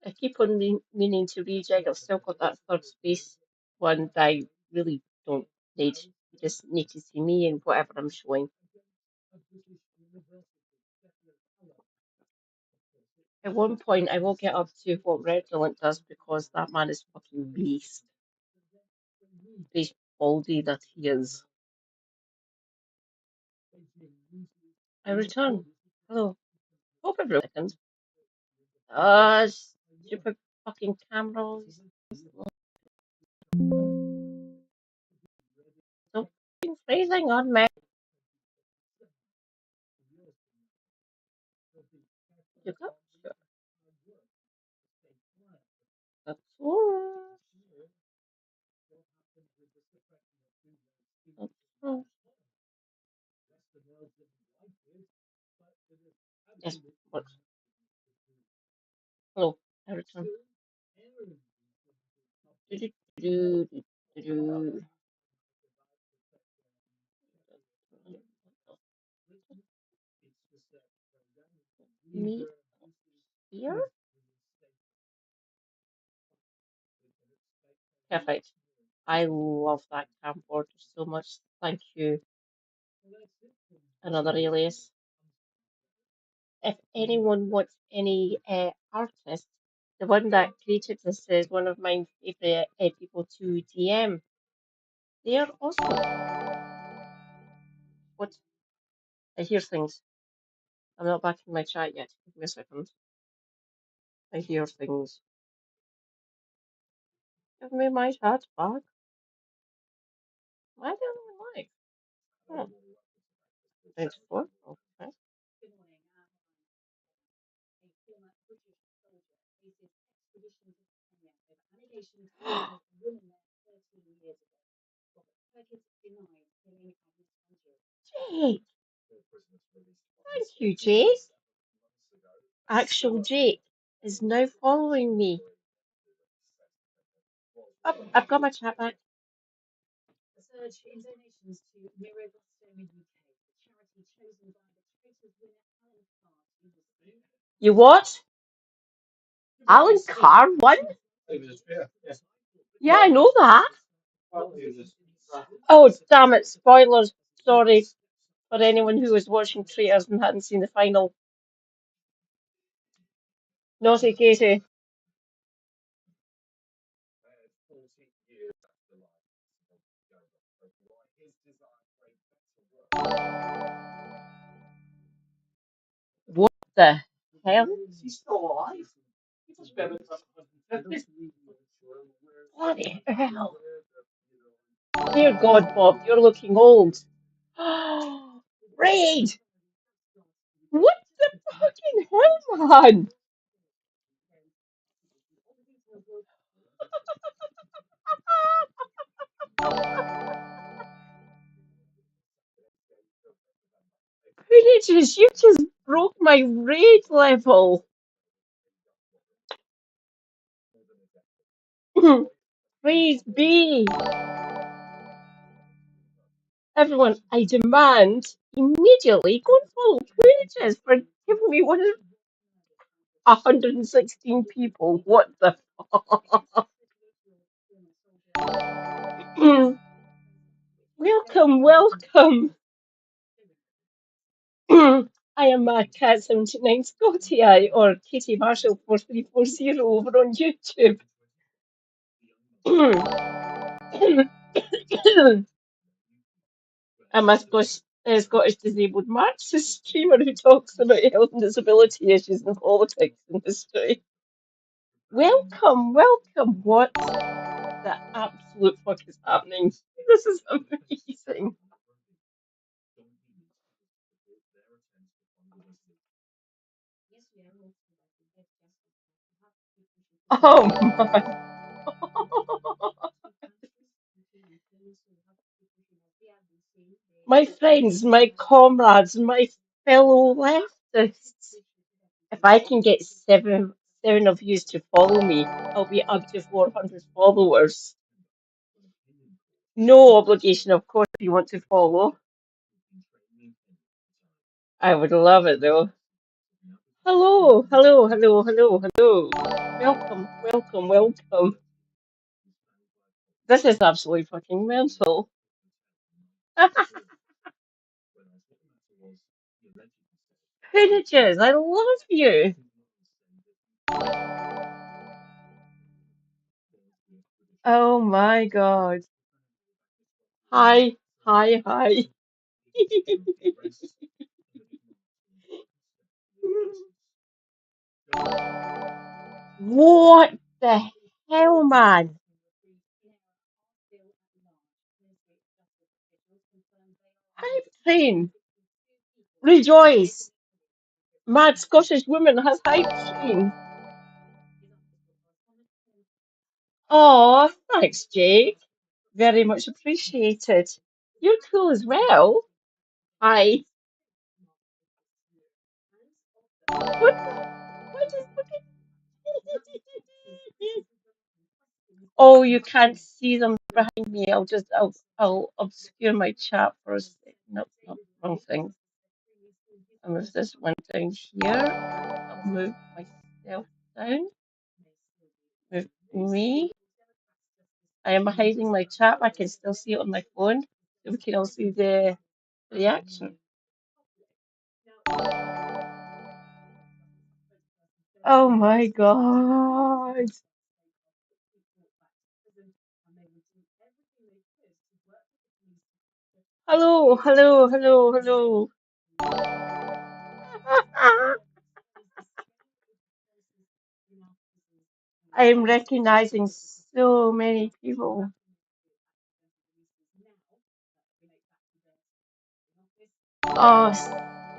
I keep on meaning to rejig. I've still got that third space one that I really don't need. You just need to see me and whatever I'm showing. At one point, I will get up to what Red Villain does because that man is fucking beast. Beast baldy that he is. I return. Hello. Hope every second. Stupid fucking cameras. Stop fucking freezing on me. You got sure. That's all. That's all. Yes, what? Hello. I return. Do-do-do-do-do-do. Me here? Perfect. I love that camcorder so much. Thank you. Another alias. If anyone wants any artist, the one that created this is one of my favorite people to DM. They are awesome. What? I hear things. I'm not back in my chat yet. Give me a second. I hear things. Give me my chat back. Why don't I like? Oh, 24. Okay. Jake! Thank you, Jake. Actual Jake is now following me. Oh, I've got my chat back. You what? Alan Carr won? Yeah, I know that. Oh, damn it. Spoilers. Sorry for anyone who was watching Traitors and hadn't seen the final. Naughty Katie. What the hell? Bloody hell. Dear God, Bob, you're looking old. Raid! What the fucking hell, man? Poonages, you just broke my raid level. Please be. Everyone, I demand immediately go and follow Poonages for giving me one of 116 people. What the fuck? Welcome, welcome. I am Mad Cat 79 Scotty or Katie Marshall 4340 over on YouTube. I'm a Scottish disabled Marxist streamer who talks about health and disability issues and politics and history. Welcome, welcome. What the absolute fuck is happening? This is amazing. Oh my. My friends, my comrades, my fellow leftists. If I can get seven of you to follow me, I'll be up to 400 followers. No obligation, of course, if you want to follow. I would love it though. Hello, hello, hello, hello, hello. Welcome, welcome, welcome. This is absolutely fucking mental. Pillages, I love you. Oh my God. Hi, hi, hi. What the hell, man? Hype train. Rejoice. Mad Scottish woman has hype train. Oh, thanks, Jake. Very much appreciated. You're cool as well. Hi. What the? What is fucking? Oh, you can't see them behind me. I'll obscure my chat for a sec. Nope, nope, wrong thing. I'll move this one down here. I'll move myself down. Move me. I am hiding my chat. I can still see it on my phone. So we can all see the reaction. Oh my God. Hello, hello, hello, hello. I am recognizing so many people. Oh,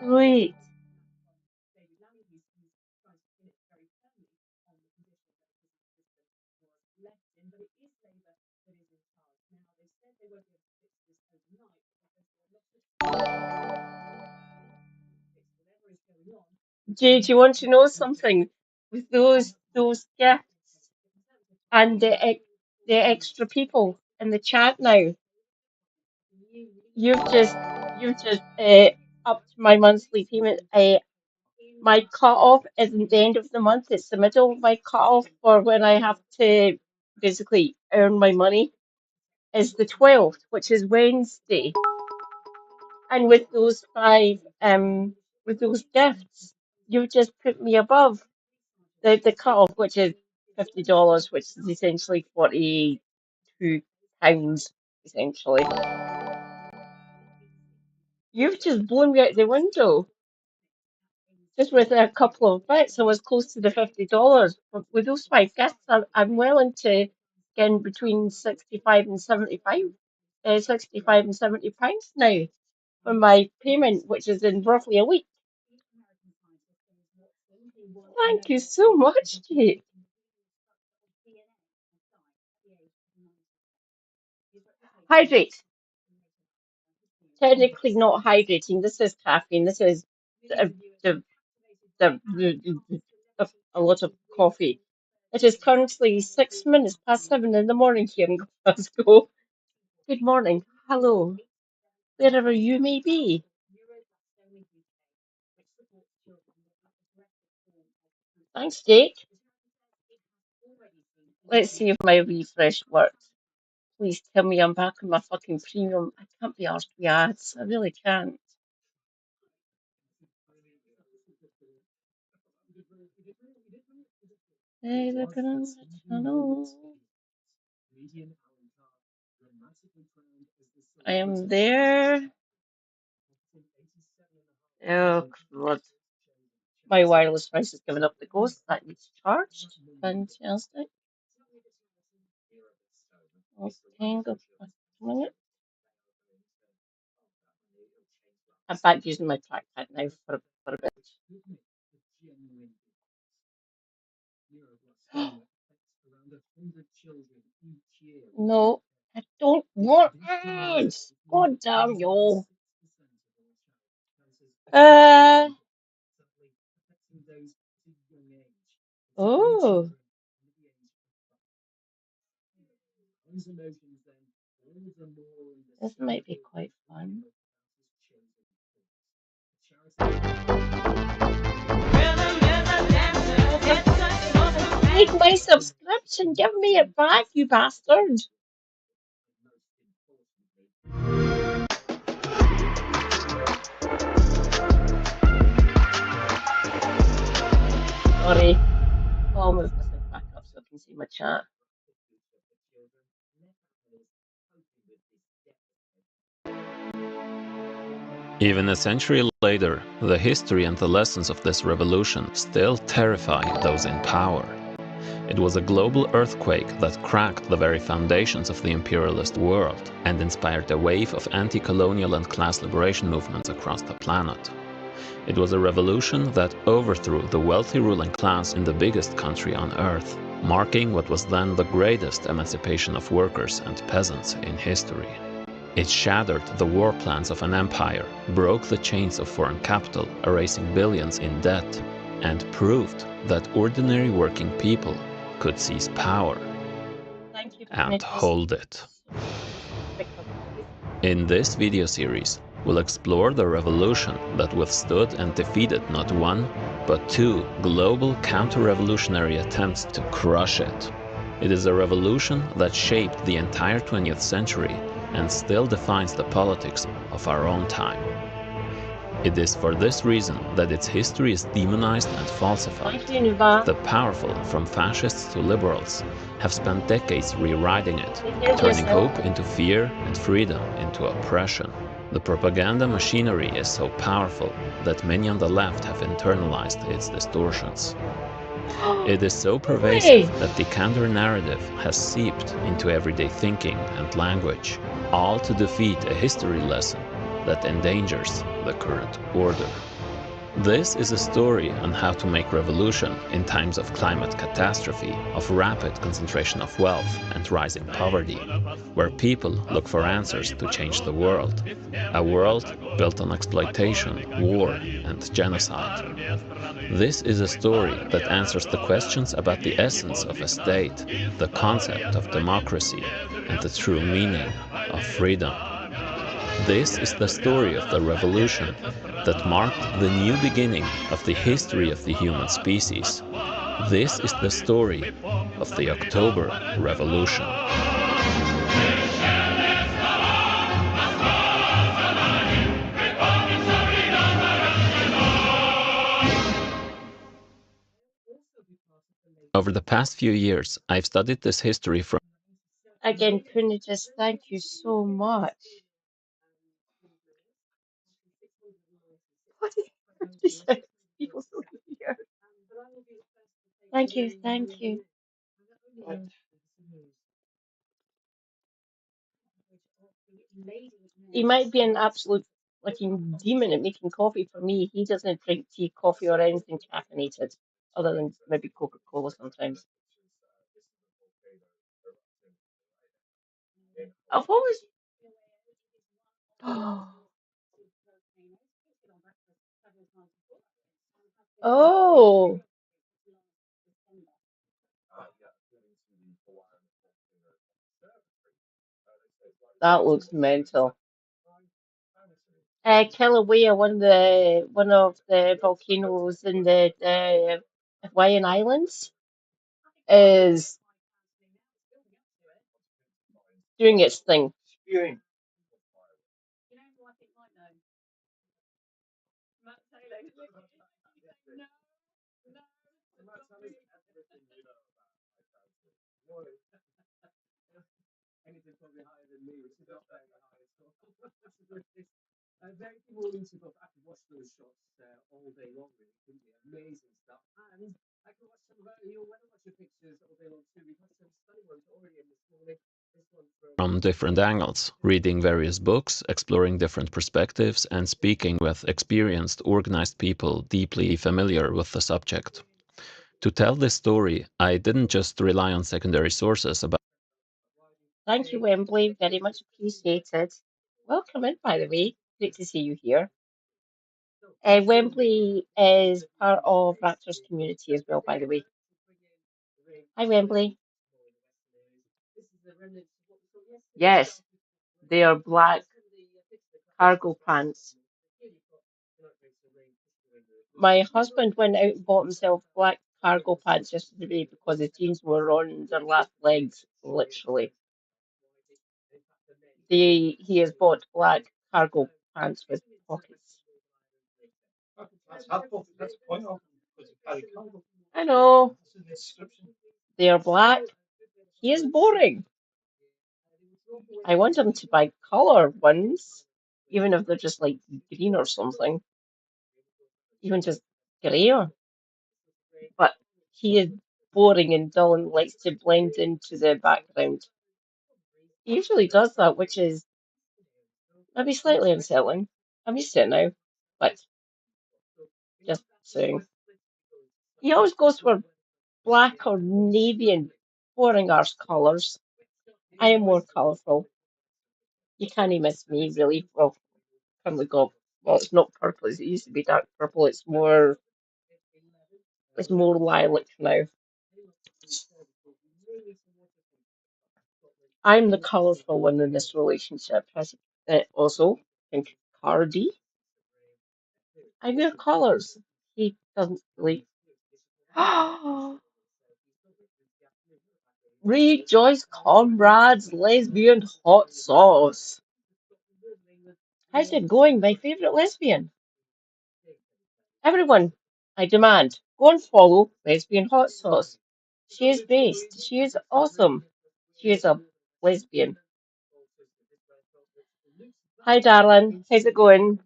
sweet. Jay, do you want to know something? With those gifts and the extra people in the chat now, you've just upped my monthly payment. My cut-off isn't the end of the month, it's the middle of my cut-off for when I have to basically earn my money is the 12th, which is Wednesday. And with those gifts, you've just put me above the cut-off, which is $50, which is essentially £42, essentially. You've just blown me out the window. Just with a couple of bits, I was close to the $50. But with those five gifts, I'm willing to get in between 65 and 70 pounds now for my payment, which is in roughly a week. Thank you so much, Kate. Hydrate. Technically not hydrating. This is caffeine. This is the, the, a lot of coffee. It is currently 6 minutes past 7 in the morning here in Glasgow. Good morning. Hello. Wherever you may be. Thanks, Jake. Let's see if my refresh works. Please tell me I'm back on my fucking premium. I can't be arsed with ads. I really can't. Hey, look at the channel. I am there. Oh, God. My wireless device is giving up the ghost. That needs charged. Fantastic. Okay, go for a minute. I'm back using my trackpad now for a bit. No, I don't want ads. God damn you. Uh, oh, this might be quite fun. my subscription. Give me it back, you bastard. Sorry. I'll move myself back up so I can see my chat. Even a century later, the history and the lessons of this revolution still terrify those in power. It was a global earthquake that cracked the very foundations of the imperialist world and inspired a wave of anti-colonial and class liberation movements across the planet. It was a revolution that overthrew the wealthy ruling class in the biggest country on earth, marking what was then the greatest emancipation of workers and peasants in history. It shattered the war plans of an empire, broke the chains of foreign capital, erasing billions in debt, and proved that ordinary working people could seize power and hold it. In this video series, we'll explore the revolution that withstood and defeated not one, but two global counter-revolutionary attempts to crush it. It is a revolution that shaped the entire 20th century and still defines the politics of our own time. It is for this reason that its history is demonized and falsified. The powerful, from fascists to liberals, have spent decades rewriting it, turning hope into fear and freedom into oppression. The propaganda machinery is so powerful that many on the left have internalized its distortions. It is so pervasive that the counter-narrative has seeped into everyday thinking and language, all to defeat a history lesson that endangers the current order. This is a story on how to make revolution in times of climate catastrophe, of rapid concentration of wealth and rising poverty, where people look for answers to change the world. A world built on exploitation, war, and genocide. This is a story that answers the questions about the essence of a state, the concept of democracy, and the true meaning of freedom. This is the story of the revolution that marked the new beginning of the history of the human species. This is the story of the October Revolution. Over the past few years, I've studied this history from... Again, Kunijus, thank you so much. What is people so here? Thank you, thank you. He might be an absolute fucking demon at making coffee for me. He doesn't drink tea, coffee, or anything caffeinated, other than maybe Coca-Cola sometimes. I've always. Oh, that looks mental. Kilauea, one of the volcanoes in the Hawaiian Islands, is doing its thing. From different angles, reading various books, exploring different perspectives, and speaking with experienced, organized people deeply familiar with the subject. To tell this story, I didn't just rely on secondary sources about... Thank you, Wembley. Very much appreciated. Welcome in, by the way. Great to see you here. Wembley is part of Raptors community as well, by the way. Hi, Wembley. Yes, they are black cargo pants. My husband went out and bought himself black cargo pants yesterday because his jeans were on their last legs, literally. He has bought black cargo pants with pockets. I know. They are black. He is boring. I want him to buy color ones, even if they're just like green or something, even just grey. But he is boring and dull and likes to blend into the background. He usually does that, which is maybe slightly unsettling. I'm used to it now, but just saying. He always goes for black or navy and boring arse colours. I am more colourful. You can't miss me, really. Well, currently got, well, it's not purple as it used to be dark purple. It's more lilac now. I'm the colourful one in this relationship. Also, think Cardi. I wear colours. He doesn't really. Rejoice, comrades, lesbian hot sauce. How's it going? My favourite lesbian. Everyone, I demand, go and follow lesbian hot sauce. She is based. She is awesome. She is a lesbian. Hi, darling. How's it going?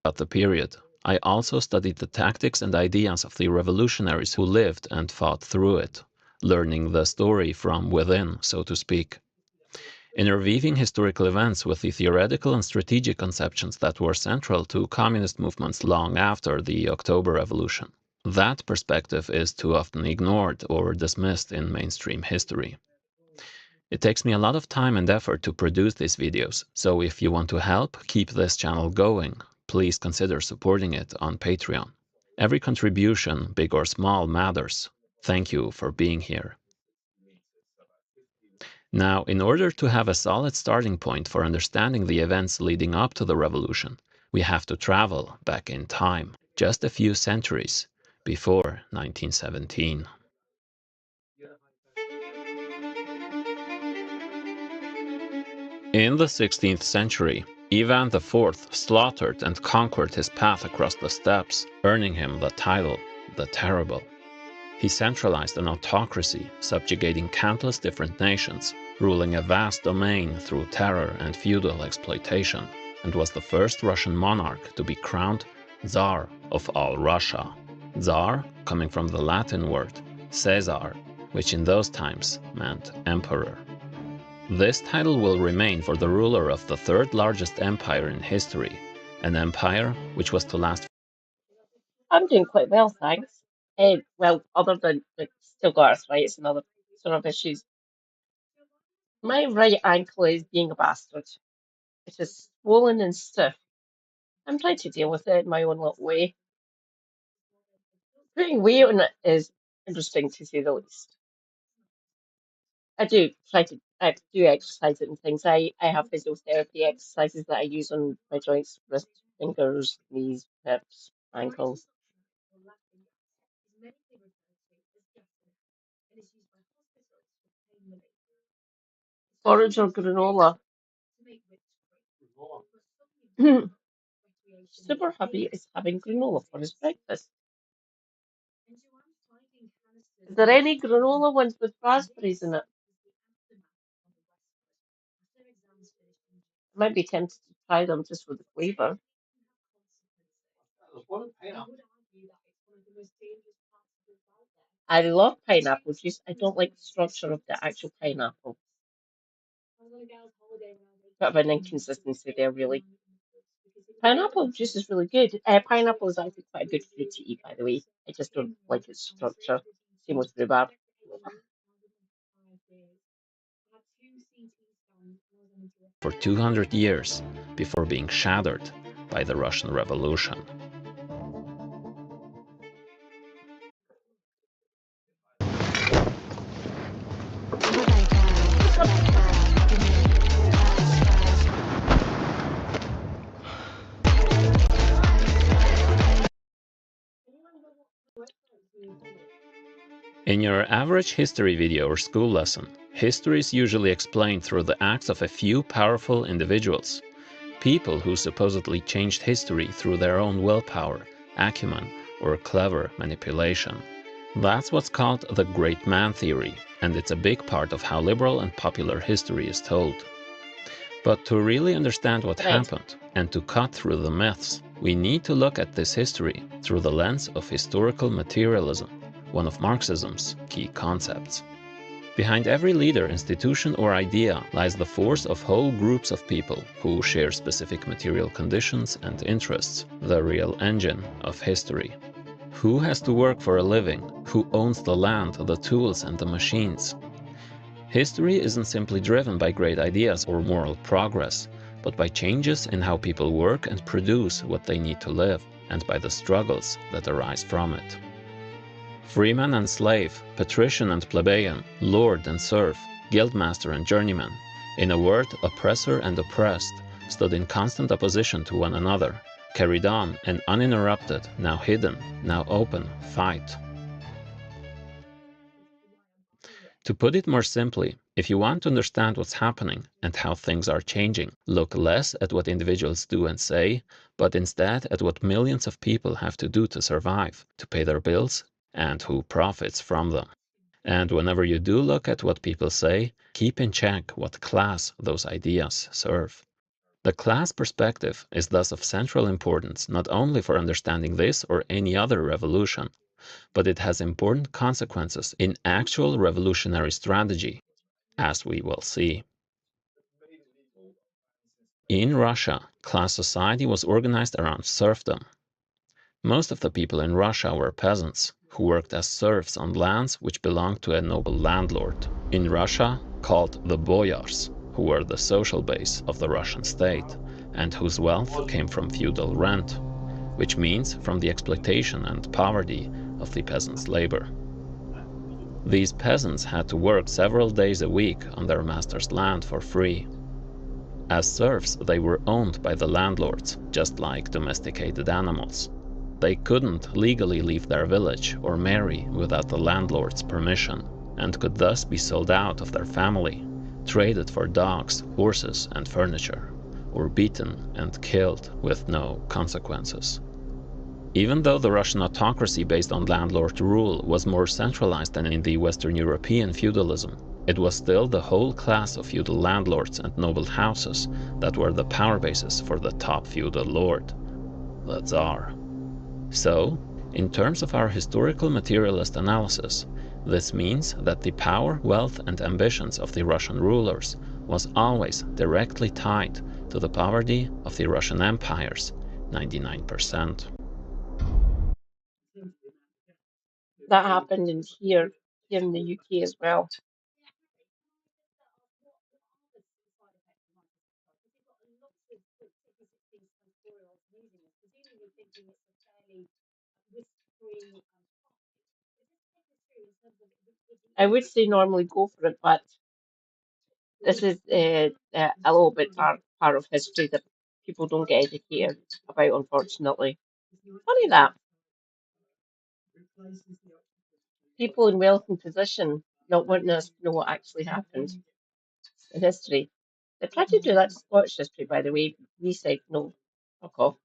About the period. I also studied the tactics and ideas of the revolutionaries who lived and fought through it, learning the story from within, so to speak. Interweaving historical events with the theoretical and strategic conceptions that were central to communist movements long after the October Revolution. That perspective is too often ignored or dismissed in mainstream history. It takes me a lot of time and effort to produce these videos, so if you want to help keep this channel going, please consider supporting it on Patreon. Every contribution, big or small, matters. Thank you for being here. Now, in order to have a solid starting point for understanding the events leading up to the revolution, we have to travel back in time, just a few centuries before 1917. In the 16th century, Ivan IV slaughtered and conquered his path across the steppes, earning him the title, the Terrible. He centralized an autocracy, subjugating countless different nations, ruling a vast domain through terror and feudal exploitation, and was the first Russian monarch to be crowned Tsar of all Russia. Tsar coming from the Latin word Caesar, which in those times meant emperor. This title will remain for the ruler of the third largest empire in history, an empire which was to last. I'm doing quite well, thanks. Well, other than like, still got arthritis and other sort of issues. My right ankle is being a bastard. It is swollen and stiff. I'm trying to deal with it in my own little way. Putting weight on it is interesting to say the least. I do exercise it and things. I have physiotherapy exercises that I use on my joints, wrists, fingers, knees, hips, ankles. Porridge or granola. Super Hubby is having granola for his breakfast. Is there any granola ones with raspberries in it? I might be tempted to try them just for the flavour. I love pineapple juice. I don't like the structure of the actual pineapple. Bit of an inconsistency there, really. Pineapple juice is really good. Pineapple is actually quite a good fruit to eat, by the way. I just don't like its structure. Same with rhubarb. For 200 years before being shattered by the Russian Revolution. In your average history video or school lesson, history is usually explained through the acts of a few powerful individuals. People who supposedly changed history through their own willpower, acumen, or clever manipulation. That's what's called the great man theory, and it's a big part of how liberal and popular history is told. But to really understand what happened, and to cut through the myths, we need to look at this history through the lens of historical materialism, one of Marxism's key concepts. Behind every leader, institution, or idea lies the force of whole groups of people who share specific material conditions and interests, the real engine of history. Who has to work for a living? Who owns the land, the tools, and the machines? History isn't simply driven by great ideas or moral progress, but by changes in how people work and produce what they need to live, and by the struggles that arise from it. Freeman and slave, patrician and plebeian, lord and serf, guildmaster and journeyman, in a word, oppressor and oppressed, stood in constant opposition to one another, carried on an uninterrupted, now hidden, now open fight. To put it more simply, if you want to understand what's happening and how things are changing, look less at what individuals do and say, but instead at what millions of people have to do to survive, to pay their bills, and who profits from them. And whenever you do look at what people say, keep in check what class those ideas serve. The class perspective is thus of central importance not only for understanding this or any other revolution, but it has important consequences in actual revolutionary strategy, as we will see. In Russia, class society was organized around serfdom. Most of the people in Russia were peasants, who worked as serfs on lands which belonged to a noble landlord, in Russia called the boyars, who were the social base of the Russian state, and whose wealth came from feudal rent, which means from the exploitation and poverty of the peasants' labor. These peasants had to work several days a week on their master's land for free. As serfs, they were owned by the landlords, just like domesticated animals. They couldn't legally leave their village or marry without the landlord's permission, and could thus be sold out of their family, traded for dogs, horses, and furniture, or beaten and killed with no consequences. Even though the Russian autocracy based on landlord rule was more centralized than in the Western European feudalism, it was still the whole class of feudal landlords and noble houses that were the power basis for the top feudal lord, the Tsar. So, in terms of our historical materialist analysis, this means that the power, wealth, and ambitions of the Russian rulers was always directly tied to the poverty of the Russian empires, 99%. That happened here in the UK as well. I would say normally go for it, but this is a little bit part of history that people don't get educated about, unfortunately. Funny that people in wealth and position not wanting us to know what actually happened in history. They tried to do that to Scottish history, by the way. We said no, fuck off,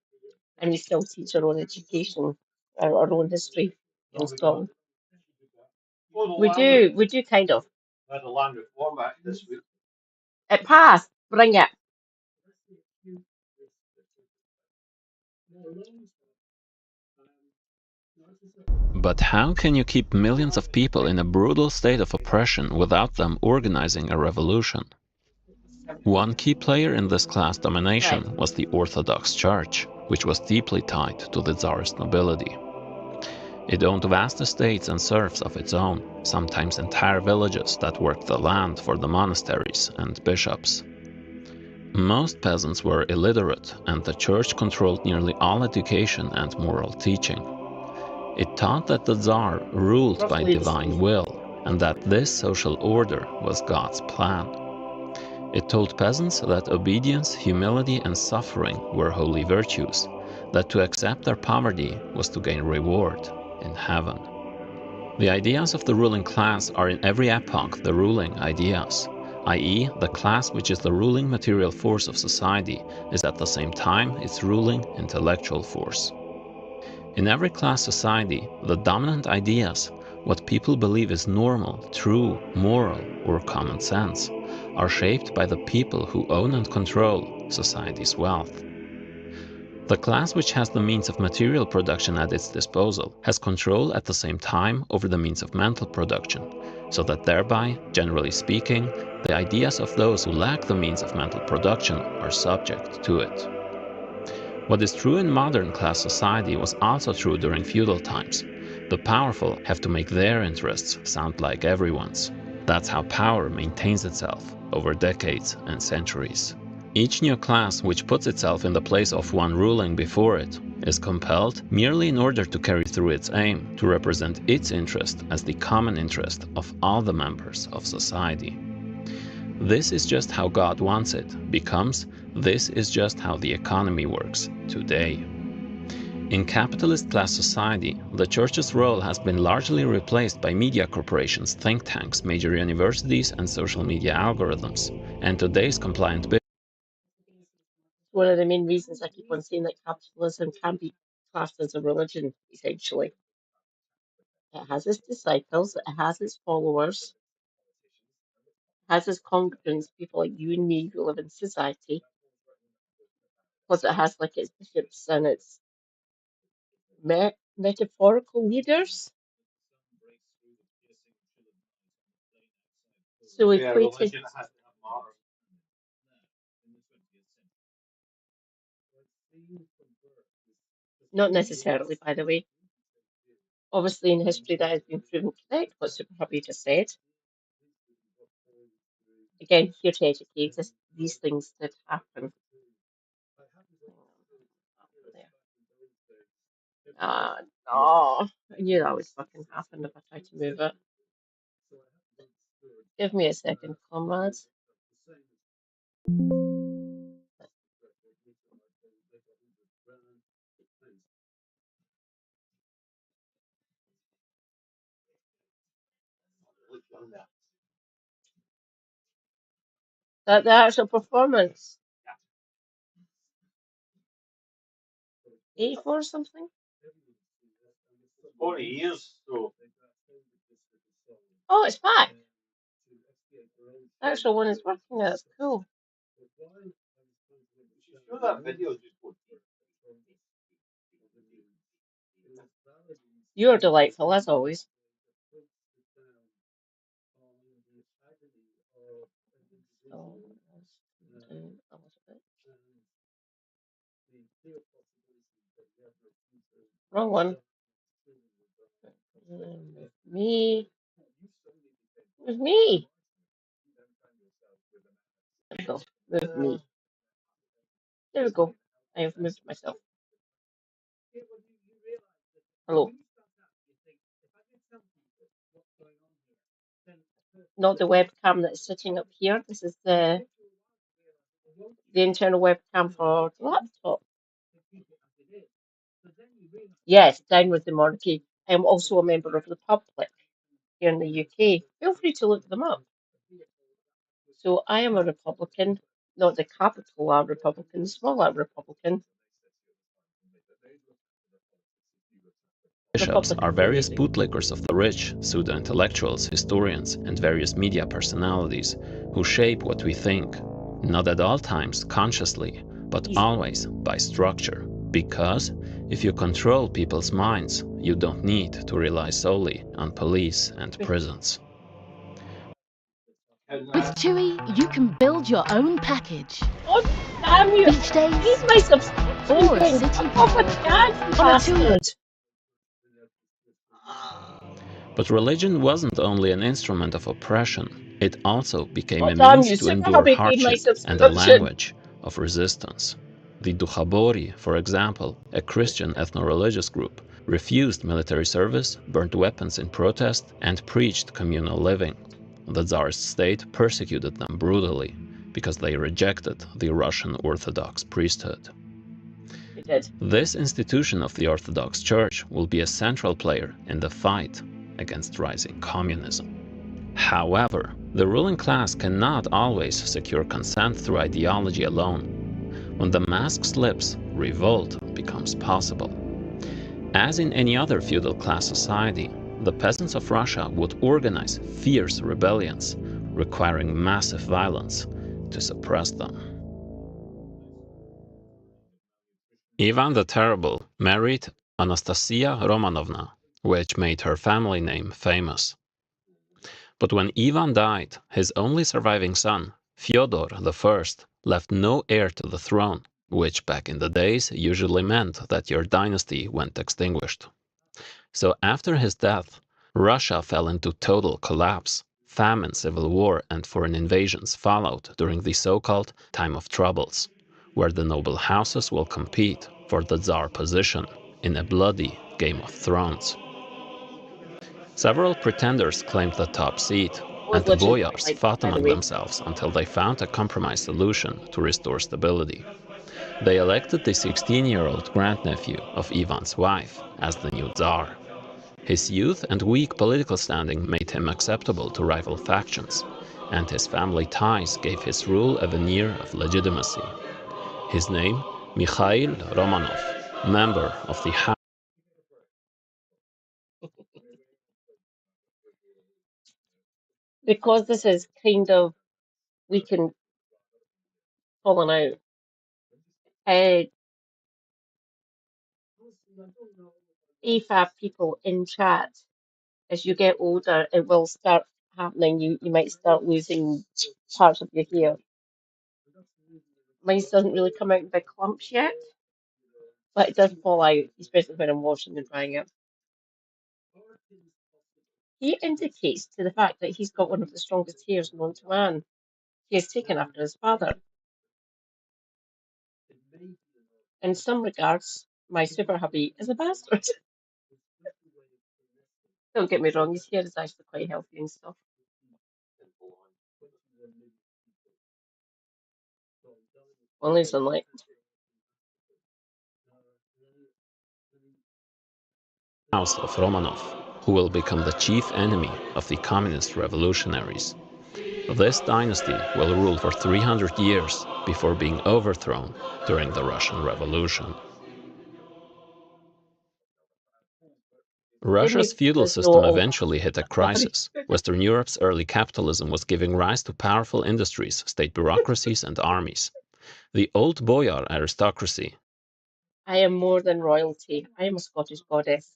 and we still teach our own education, our own history in Scotland. We do kind of. It passed. Bring it. But how can you keep millions of people in a brutal state of oppression without them organizing a revolution? One key player in this class Right. domination was the Orthodox Church, which was deeply tied to the Tsarist nobility. It owned vast estates and serfs of its own, sometimes entire villages that worked the land for the monasteries and bishops. Most peasants were illiterate, and the church controlled nearly all education and moral teaching. It taught that the Tsar ruled by Roughly the divine same. will, and that this social order was God's plan. It told peasants that obedience, humility, and suffering were holy virtues, that to accept their poverty was to gain reward in heaven. The ideas of the ruling class are in every epoch the ruling ideas, i.e., the class which is the ruling material force of society is at the same time its ruling intellectual force. In every class society, the dominant ideas, what people believe is normal, true, moral, or common sense, are shaped by the people who own and control society's wealth. The class which has the means of material production at its disposal has control at the same time over the means of mental production, so that thereby, generally speaking, the ideas of those who lack the means of mental production are subject to it. What is true in modern class society was also true during feudal times. The powerful have to make their interests sound like everyone's. That's how power maintains itself over decades and centuries. Each new class which puts itself in the place of one ruling before it is compelled merely in order to carry through its aim to represent its interest as the common interest of all the members of society. This is just how God wants it becomes this is just how the economy works today. In capitalist class society, the church's role has been largely replaced by media corporations, think tanks, major universities, and social media algorithms. And today's compliant One of the main reasons I keep on saying that capitalism can be classed as a religion, essentially. It has its disciples, it has its followers, it has its congregants, people like you and me who live in society, plus it has like its bishops and its metaphorical leaders. So equated, not necessarily, by the way. Obviously, in history, that has been proven correct, what Super Hubby just said. Again, here to educate us, these things did happen. No, I knew that would fucking happen if I tried to move it. Give me a second, comrades. That the actual performance, 84 or something. Oh, it's back. The actual one is working. That's cool. You're delightful as always. Oh, let's do a little bit. Wrong one. With me. With me. There we go. With me. There we go. I have moved myself. Hello. Not the webcam that is sitting up here. This is the internal webcam for the laptop. Yes, down with the monarchy. I am also a member of the public here in the UK. Feel free to look them up. So I am a Republican, not the capital R Republican, the small R Republican. bishops are Republican, various basically. bootlickers of the rich, pseudo-intellectuals, historians, and various media personalities who shape what we think, not at all times consciously, but Easy. always by structure. Because if you control people's minds, you don't need to rely solely on police and prisons. With TUI, you can build your own package. God damn you! Beach days, I paid my subscription or a thing! city Fuck off break. with that, you On a TUI, bastard! But religion wasn't only an instrument of oppression, it also became a God damn means you! to Super endure Hubby paid my hardship and a subscription! language of resistance. The Duchabori, for example, a Christian ethno-religious group, refused military service, burned weapons in protest, and preached communal living. The Tsarist state persecuted them brutally because they rejected the Russian Orthodox priesthood. It did. This institution of the Orthodox Church will be a central player in the fight against rising communism. However, the ruling class cannot always secure consent through ideology alone. When the mask slips, revolt becomes possible. As in any other feudal class society, the peasants of Russia would organize fierce rebellions, requiring massive violence to suppress them. Ivan the Terrible married Anastasia Romanovna, which made her family name famous. But when Ivan died, his only surviving son, Fyodor I, left no heir to the throne, which back in the days usually meant that your dynasty went extinguished. So after his death, Russia fell into total collapse. Famine, civil war, and foreign invasions followed during the so-called Time of Troubles, where the noble houses will compete for the Tsar position in a bloody Game of Thrones. Several pretenders claimed the top seat, I and was the literally quite boyars like, fought by the among way. themselves until they found a compromise solution to restore stability. They elected the 16-year-old grandnephew of Ivan's wife as the new Tsar. His youth and weak political standing made him acceptable to rival factions, and his family ties gave his rule a veneer of legitimacy. His name, Mikhail Romanov, member of the House. Because this is kind of weak and fallen out. AFAB people in chat, as you get older, it will start happening. You might start losing parts of your hair. Mine doesn't really come out in big clumps yet, but it does fall out, especially when I'm washing and drying it. He indicates to the fact that he's got one of the strongest hairs known to man. He is taken after his father. In some regards, my super hubby is a bastard. Don't get me wrong, his hair is actually quite healthy and stuff. Only sunlight. House of Romanov, who will become the chief enemy of the communist revolutionaries. This dynasty will rule for 300 years before being overthrown during the Russian Revolution. Russia's Jamie feudal does know system all eventually hit a that. crisis. Western Europe's early capitalism was giving rise to powerful industries, state bureaucracies, and armies. The old boyar aristocracy. I am more than royalty. I am a Scottish goddess.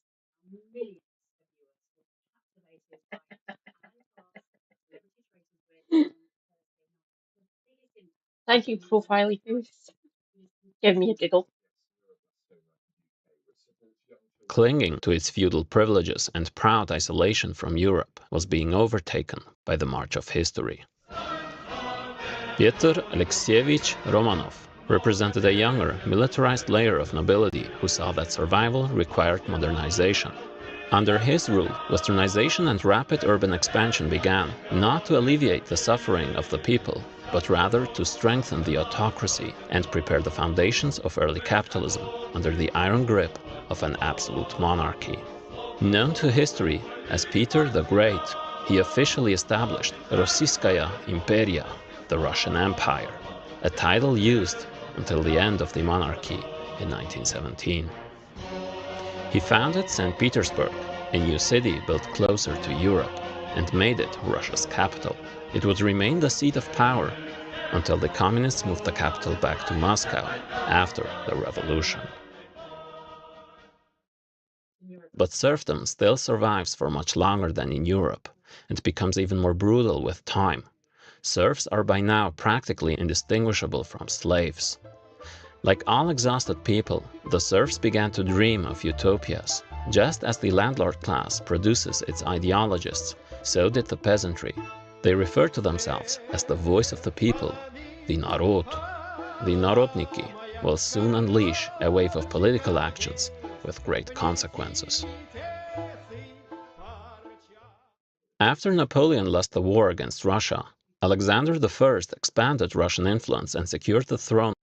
Thank you, Profiley Booth. Give me a giggle. Clinging to its feudal privileges and proud isolation from Europe, was being overtaken by the march of history. Pyotr Alexievich Romanov represented a younger, militarized layer of nobility who saw that survival required modernization. Under his rule, westernization and rapid urban expansion began, not to alleviate the suffering of the people, but rather to strengthen the autocracy and prepare the foundations of early capitalism under the iron grip of an absolute monarchy. Known to history as Peter the Great, he officially established Rossiyskaya Imperia, the Russian Empire, a title used until the end of the monarchy in 1917. He founded St. Petersburg, a new city built closer to Europe, and made it Russia's capital. It would remain the seat of power until the communists moved the capital back to Moscow after the revolution. But serfdom still survives for much longer than in Europe, and becomes even more brutal with time. Serfs are by now practically indistinguishable from slaves. Like all exhausted people, the serfs began to dream of utopias. Just as the landlord class produces its ideologists, so did the peasantry. They refer to themselves as the voice of the people, the narod. The narodniki will soon unleash a wave of political actions with great consequences. After Napoleon lost the war against Russia, Alexander I expanded Russian influence and secured the throne.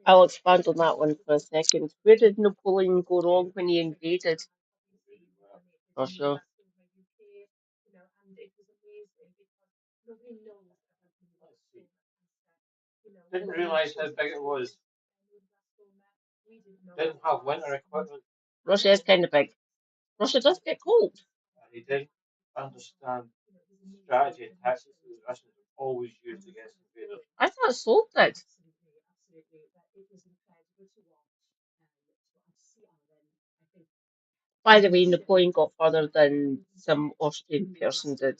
I'll expand on that one for a second. Where did Napoleon go wrong when he invaded? Russia. Didn't realise how big it was. Didn't have winter equipment. Russia is kind of big. Russia does get cold. And he didn't understand the strategy and tactics that the Russians always used against invaders. I thought Seoul did. By the way, Napoleon got further than some Austrian person did.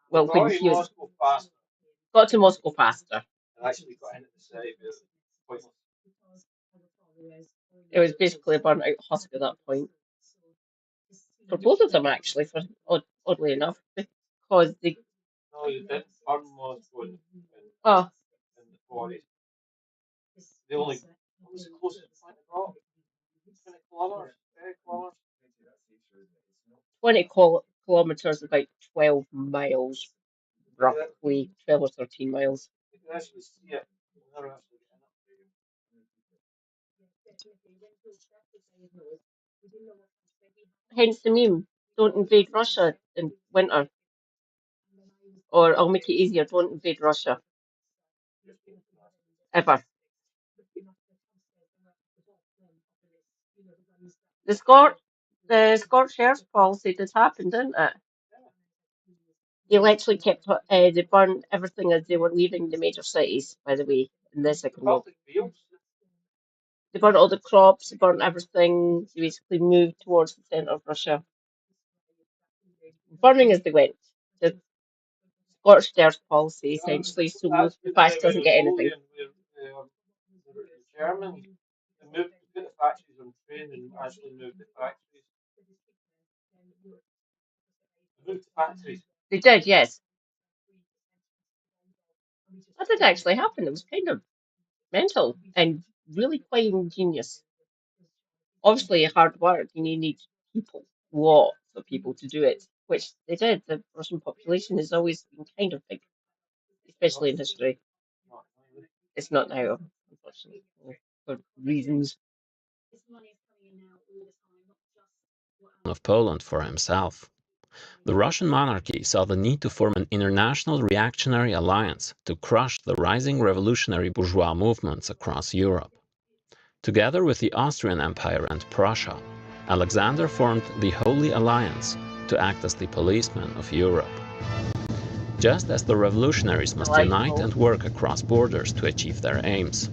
Well, when he was, Moscow faster. Got to Moscow faster. And actually got into the city, but it was pointless. It was basically a burnt out husk at that point. For both of them, actually, for oddly enough, because they. No, you didn't burn Moscow in Oh, the 40s. They only, what was the closest point they got? 20 kilometres? 30 kilometres? 20 kilometres, about 12 miles, roughly 12 or 13 miles. You can actually see it. You never actually get in it. Hence the meme, don't invade Russia in winter. Or I'll make it easier, don't invade Russia. Ever. The Scorched Earth policy did happen, didn't it? They literally kept, they burned everything as they were leaving the major cities, by the way, in the Second World. They burned all the crops, they burned everything, they basically moved towards the centre of Russia. Burning as they went. The Scorched Earth policy, essentially, so the West doesn't get anything. The Germans moved to put the factories on train and actually moved the factories. They moved the factories. They did, yes. That did actually happen. It was kind of mental and really quite ingenious. Obviously, hard work, and you need people, lots of people to do it, which they did. The Russian population has always been kind of big, especially in history. It's not now, unfortunately, for reasons. Of Poland for himself. The Russian monarchy saw the need to form an international reactionary alliance to crush the rising revolutionary bourgeois movements across Europe. Together with the Austrian Empire and Prussia, Alexander formed the Holy Alliance to act as the policeman of Europe. Just as the revolutionaries must unite and work across borders to achieve their aims,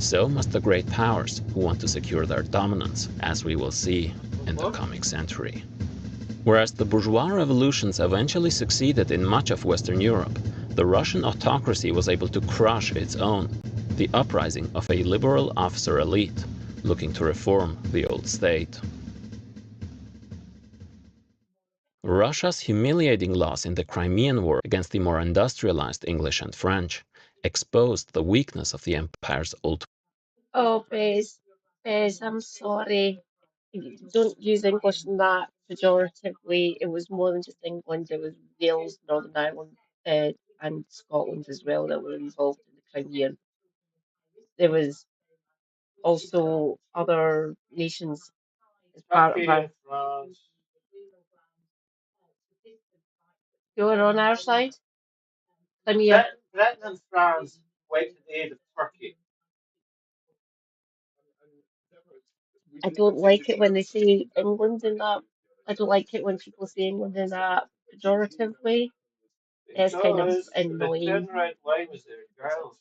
so must the great powers who want to secure their dominance, as we will see in the coming century. Whereas the bourgeois revolutions eventually succeeded in much of Western Europe, the Russian autocracy was able to crush its own, the uprising of a liberal officer elite looking to reform the old state. Russia's humiliating loss in the Crimean War against the more industrialized English and French exposed the weakness of the empire's old. Oh, Bez, I'm sorry. Don't use English in that pejoratively. It was more than just England. It was Wales, Northern Ireland, and Scotland as well that were involved in the Crimean. There was also other nations as part of our. Who are on our side? Crimea. Britain and France went to the aid of Turkey. I don't like it when they say England in that. I don't like it when people say England in that pejorative way. It's kind of annoying. The turnaround line was there, girls.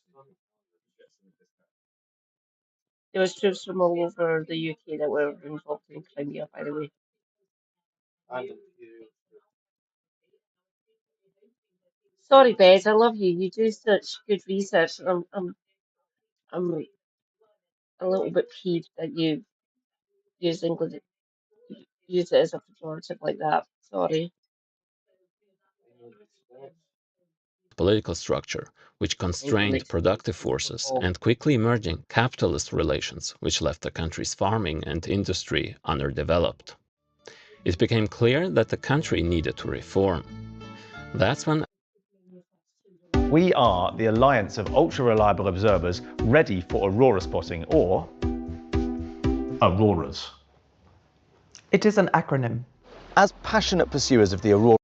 There was troops from all over the UK that were involved in Crimea, by the way. Sorry, Bez, I love you. You do such good research. I'm a little bit peeved that you use England, use it as a pejorative like that. Sorry. Political structure, which constrained productive forces, and quickly emerging capitalist relations, which left the country's farming and industry underdeveloped. It became clear that the country needed to reform. That's when we are the alliance of ultra-reliable observers ready for aurora spotting, or auroras. It is an acronym. As passionate pursuers of the Aurora,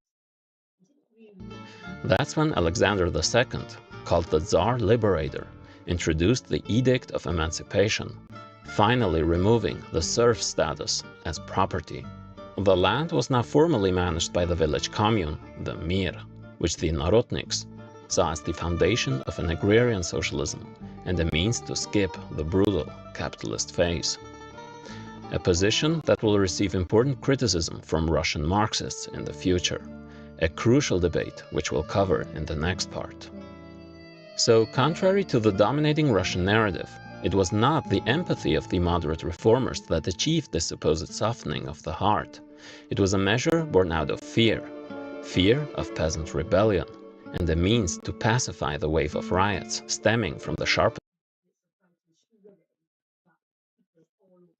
That's when Alexander II, called the Tsar Liberator, introduced the Edict of Emancipation, finally removing the serf status as property. The land was now formally managed by the village commune, the Mir, which the Narodniks saw as the foundation of an agrarian socialism and a means to skip the brutal capitalist phase. A position that will receive important criticism from Russian Marxists in the future, a crucial debate which we'll cover in the next part. So, contrary to the dominating Russian narrative, it was not the empathy of the moderate reformers that achieved this supposed softening of the heart. It was a measure born out of fear of peasant rebellion, and a means to pacify the wave of riots stemming from the sharp.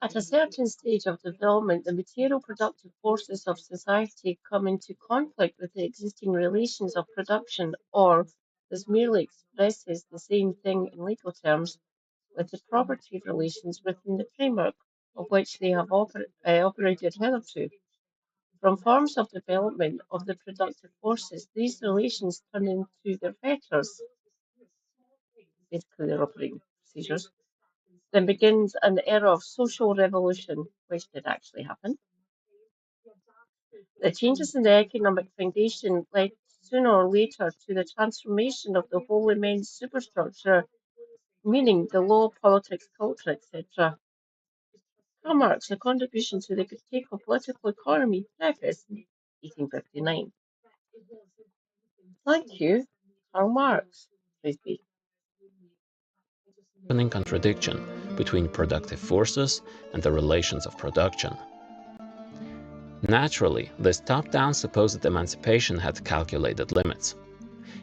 At a certain stage of development, the material productive forces of society come into conflict with the existing relations of production, or, this merely expresses the same thing in legal terms, with the property relations within the framework of which they have operated hitherto. From forms of development of the productive forces, these relations turn into their fetters, basically their operating procedures. Then begins an era of social revolution, which did actually happen. The changes in the economic foundation led sooner or later to the transformation of the whole immense superstructure, meaning the law, politics, culture, etc. Karl Marx, A Contribution to the Critique of Political Economy, preface, 1859. Thank you, Karl Marx. Please be. Contradiction between productive forces and the relations of production. Naturally, this top-down supposed emancipation had calculated limits.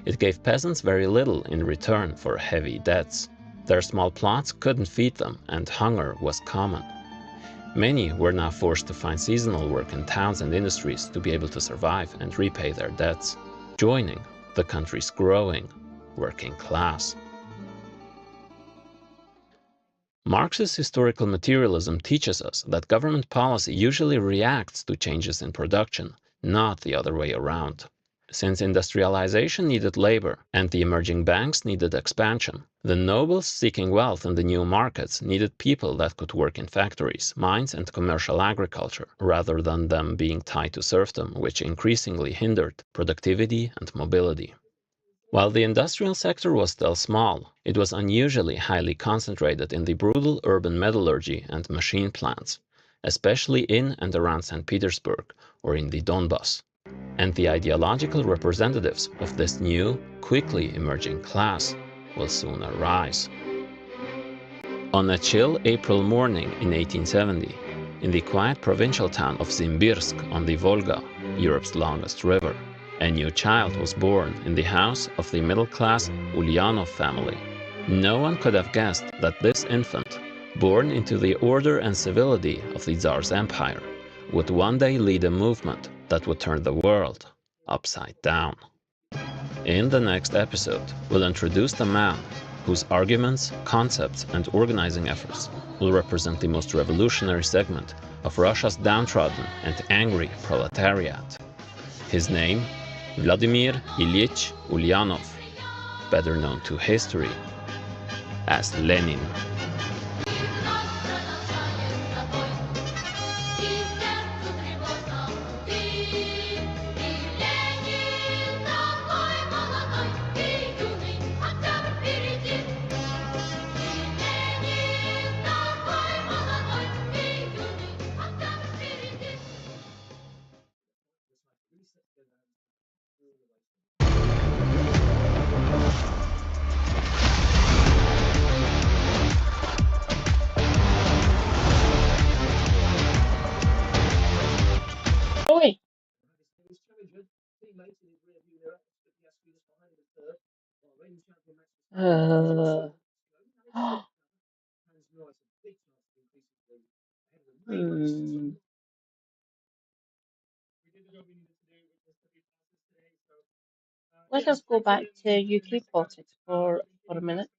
It gave peasants very little in return for heavy debts. Their small plots couldn't feed them, and hunger was common. Many were now forced to find seasonal work in towns and industries to be able to survive and repay their debts, joining the country's growing working class. Marx's historical materialism teaches us that government policy usually reacts to changes in production, not the other way around. Since industrialization needed labor and the emerging banks needed expansion, the nobles seeking wealth in the new markets needed people that could work in factories, mines, and commercial agriculture, rather than them being tied to serfdom, which increasingly hindered productivity and mobility. While the industrial sector was still small, it was unusually highly concentrated in the brutal urban metallurgy and machine plants, especially in and around St. Petersburg or in the Donbass. And the ideological representatives of this new, quickly emerging class will soon arise. On a chill April morning in 1870, in the quiet provincial town of Simbirsk on the Volga, Europe's longest river, a new child was born in the house of the middle-class Ulyanov family. No one could have guessed that this infant, born into the order and civility of the Tsar's empire, would one day lead a movement that would turn the world upside down. In the next episode, we'll introduce the man whose arguments, concepts, and organizing efforts will represent the most revolutionary segment of Russia's downtrodden and angry proletariat. His name, Vladimir Ilyich Ulyanov, better known to history as Lenin. Oi! Uh, hmm. Let us go back to UK politics for a minute.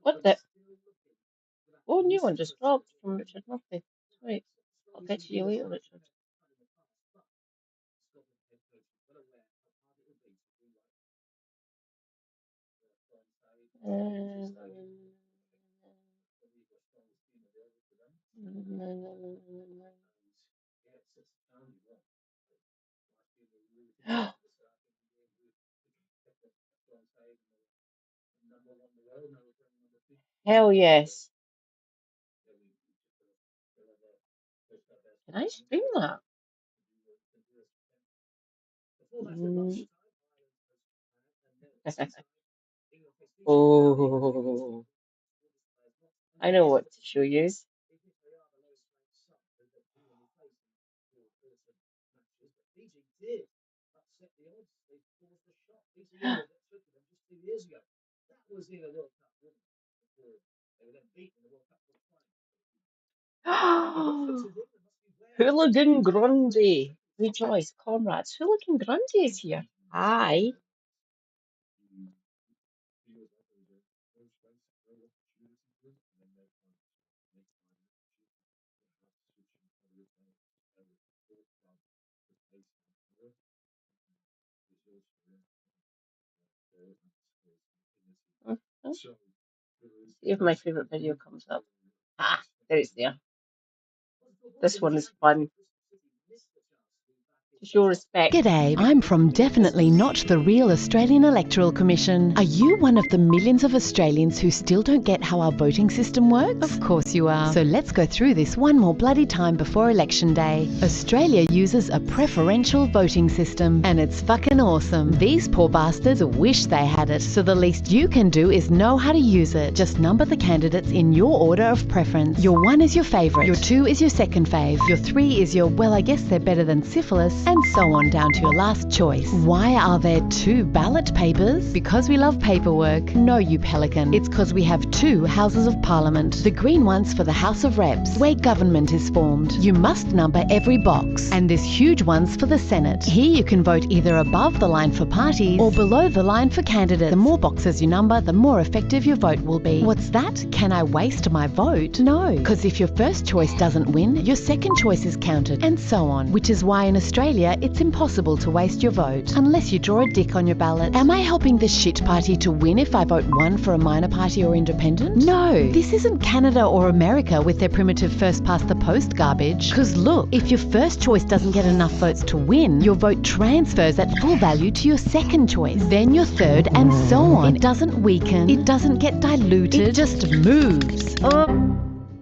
What the? Oh, new one just dropped from Richard Murphy. Right. I'll get to you later, Richard. Hell yes. Can I stream that? Mm. Oh, I know what to show you. Hooligan Grundy. Rejoice, comrades. Hooligan Grundy is here. Hi. Mhm. See if my favourite video comes up. Ah, there it's there. This one is fun. To show respect. G'day, I'm from Definitely Not the Real Australian Electoral Commission. Are you one of the millions of Australians who still don't get how our voting system works? Of course you are. So let's go through this one more bloody time before Election Day. Australia uses a preferential voting system, and it's fucking awesome. These poor bastards wish they had it, so the least you can do is know how to use it. Just number the candidates in your order of preference. Your 1 is your favourite, your 2 is your second fave, your 3 is your, well, I guess they're better than syphilis, and so on down to your last choice. Why are there 2 ballot papers? Because we love paperwork. No, you pelican. It's because we have 2 Houses of Parliament. The green one's for the House of Reps, where government is formed. You must number every box. And this huge one's for the Senate. Here you can vote either above the line for parties or below the line for candidates. The more boxes you number, the more effective your vote will be. What's that? Can I waste my vote? No, because if your first choice doesn't win, your second choice is counted, and so on. Which is why in Australia, it's impossible to waste your vote, unless you draw a dick on your ballot. Am I helping the shit party to win if I vote 1 for a minor party or independent? No, this isn't Canada or America with their primitive first-past-the-post garbage. Because look, if your first choice doesn't get enough votes to win, your vote transfers at full value to your second choice, then your third, and so on. It doesn't weaken, it doesn't get diluted, it just moves up.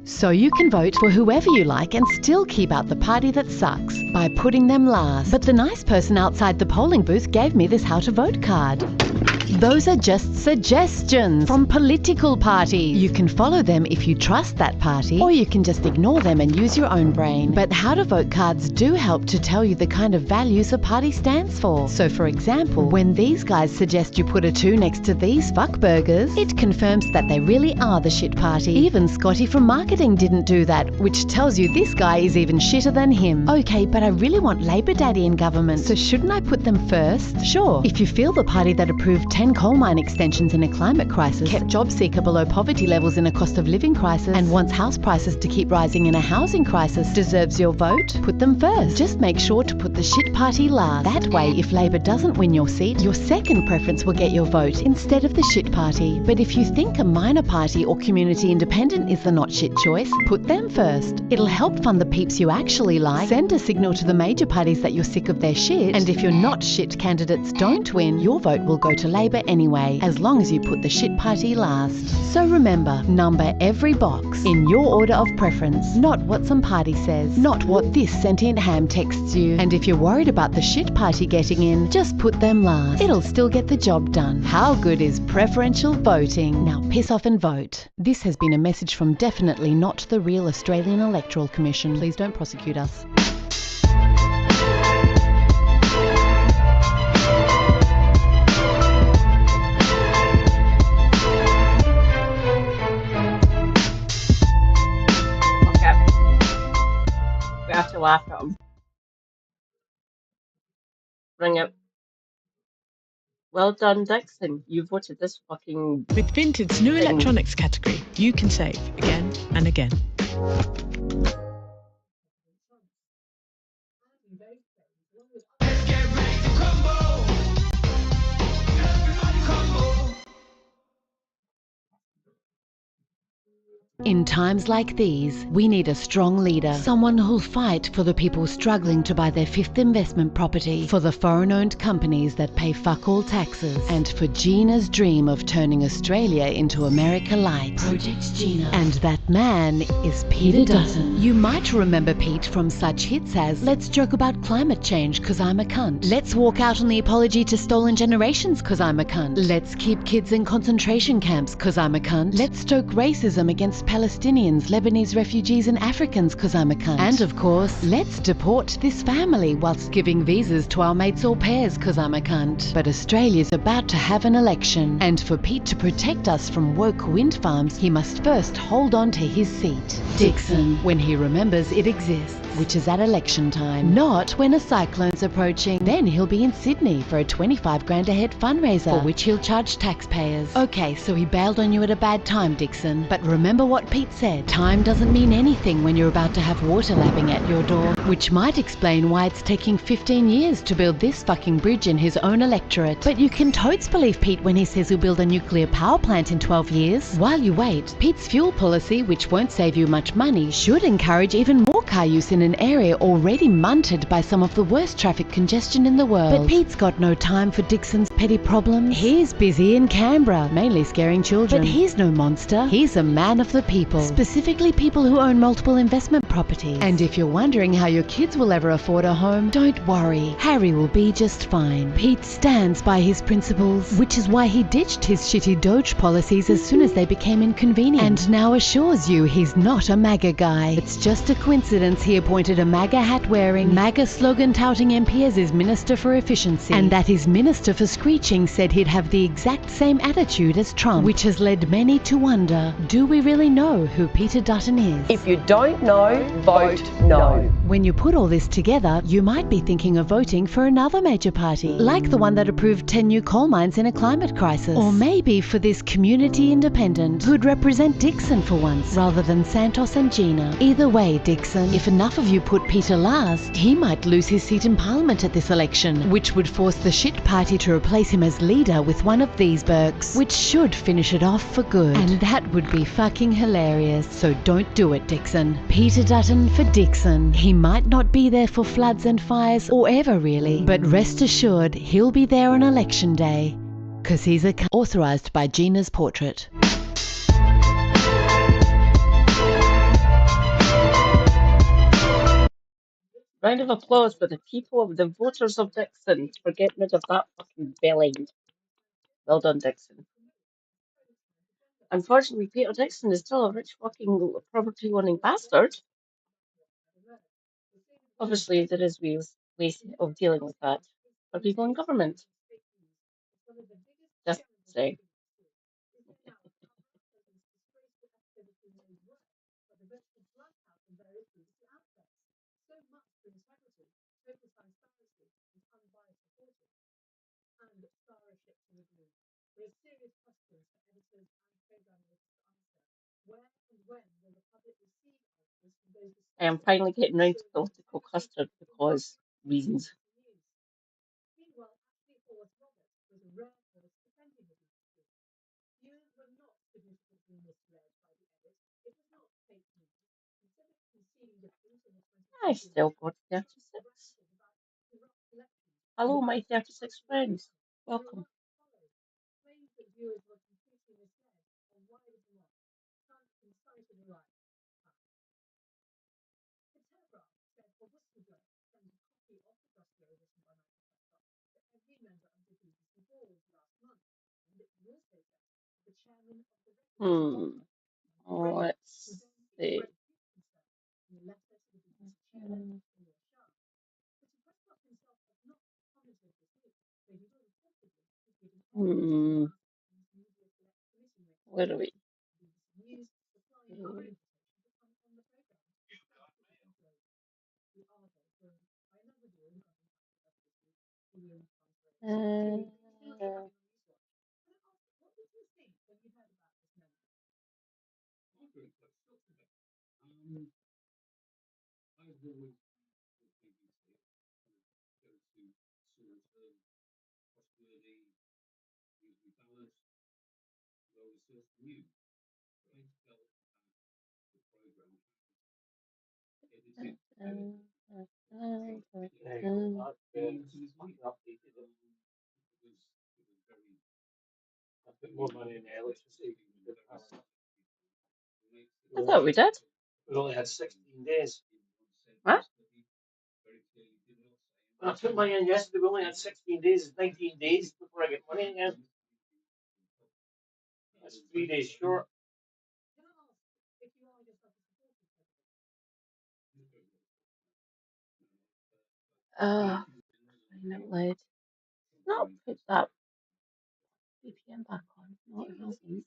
So you can vote for whoever you like and still keep out the party that sucks by putting them last. But the nice person outside the polling booth gave me this how to vote card. Those are just suggestions from political parties. You can follow them if you trust that party, or you can just ignore them and use your own brain. But how to vote cards do help to tell you the kind of values a party stands for. So for example, when these guys suggest you put a 2 next to these fuckburgers, it confirms that they really are the shit party. Even Scotty from marketing didn't do that, which tells you this guy is even shitter than him. Okay, but I really want Labor Daddy in government, so shouldn't I put them first? Sure, if you feel the party that approved 10 coal mine extensions in a climate crisis, kept job seeker below poverty levels in a cost of living crisis, and wants house prices to keep rising in a housing crisis, deserves your vote, put them first. Just make sure to put the shit party last. That way, if Labor doesn't win your seat, your second preference will get your vote instead of the shit party. But if you think a minor party or community independent is the not shit choice, put them first. It'll help fund the peeps you actually like, send a signal to the major parties that you're sick of their shit, and if your not shit candidates don't win, your vote will go to Labor anyway, as long as you put the shit party last. So remember, number every box in your order of preference, not what some party says, not what this sentient ham texts you. And if you're worried about the shit party getting in, just put them last. It'll still get the job done. How good is preferential voting? Now piss off and vote. This has been a message from Definitely Not the Real Australian Electoral Commission. Please don't prosecute us. We have to laugh at him. Bring it. Well done, Dixon. You voted this fucking With Vinted's new thing. electronics category, you can save again and again. In times like these, we need a strong leader, someone who'll fight for the people struggling to buy their fifth investment property, for the foreign-owned companies that pay fuck all taxes, and for Gina's dream of turning Australia into America Light. Project Gina. And that man is Peter Dutton. You might remember Pete from such hits as Let's Joke About Climate Change 'Cause I'm a Cunt. Let's Walk Out on the Apology to Stolen Generations 'Cause I'm a Cunt. Let's Keep Kids in Concentration Camps 'Cause I'm a Cunt. Let's Stoke Racism Against Palestinians, Lebanese refugees and Africans 'cause I'm a cunt. And of course, let's deport this family whilst giving visas to our mates au pairs 'cause I'm a cunt. But Australia's about to have an election, and for Pete to protect us from woke wind farms, he must first hold on to his seat. Dixon, when he remembers it exists, which is at election time, not when a cyclone's approaching. Then he'll be in Sydney for a 25 grand a head fundraiser, for which he'll charge taxpayers. Okay, so he bailed on you at a bad time, Dixon. But remember what Pete said, time doesn't mean anything when you're about to have water lapping at your door, which might explain why it's taking 15 years to build this fucking bridge in his own electorate. But you can totes believe Pete when he says he'll build a nuclear power plant in 12 years. While you wait, Pete's fuel policy, which won't save you much money, should encourage even more car use in an area already munted by some of the worst traffic congestion in the world. But Pete's got no time for Dixon's petty problems. He's busy in Canberra, mainly scaring children. But he's no monster. He's a man of the people, specifically people who own multiple investment properties. And if you're wondering how your kids will ever afford a home, don't worry. Harry will be just fine. Pete stands by his principles, which is why he ditched his shitty Doge policies as soon as they became inconvenient, and now assures you he's not a MAGA guy. It's just a coincidence he appointed a MAGA hat-wearing, MAGA slogan-touting MP as his Minister for Efficiency, and that his Minister for Screeching said he'd have the exact same attitude as Trump, which has led many to wonder, do we really know who Peter Dutton is? If you don't know, vote no. When you put all this together, you might be thinking of voting for another major party, like the one that approved 10 new coal mines in a climate crisis. Or maybe for this community independent who'd represent Dixon for once, rather than Santos and Gina. Either way, Dixon, if enough of you put Peter last, he might lose his seat in Parliament at this election, which would force the shit party to replace him as leader with one of these Burks, which should finish it off for good. And that would be fucking hilarious. So don't do it, Dixon. Peter Dutton for Dixon. He might not be there for floods and fires, or ever really, but rest assured he'll be there on election day, 'cause he's a authorised by Gina's portrait. round of applause for the people of the voters of Dixon for getting rid of that fucking bellend. Well done, Dixon. Unfortunately, Peter Dixon is still a rich fucking property owning bastard. Obviously, there is ways of dealing with that for people in government. Just saying. I am finally getting round to political custard because reasons. I still got 36. Hello, my 36 friends. Welcome. Let's see. Hmm. Where are we? Uh, I put more money in the electricity. I thought we did. We only had 16 days. What? When I put money in yesterday, we only had 16 days. It's 19 days before I get money again. That's 3 days short. I'm out loud. Not put that VPN back on. No, it hasn't.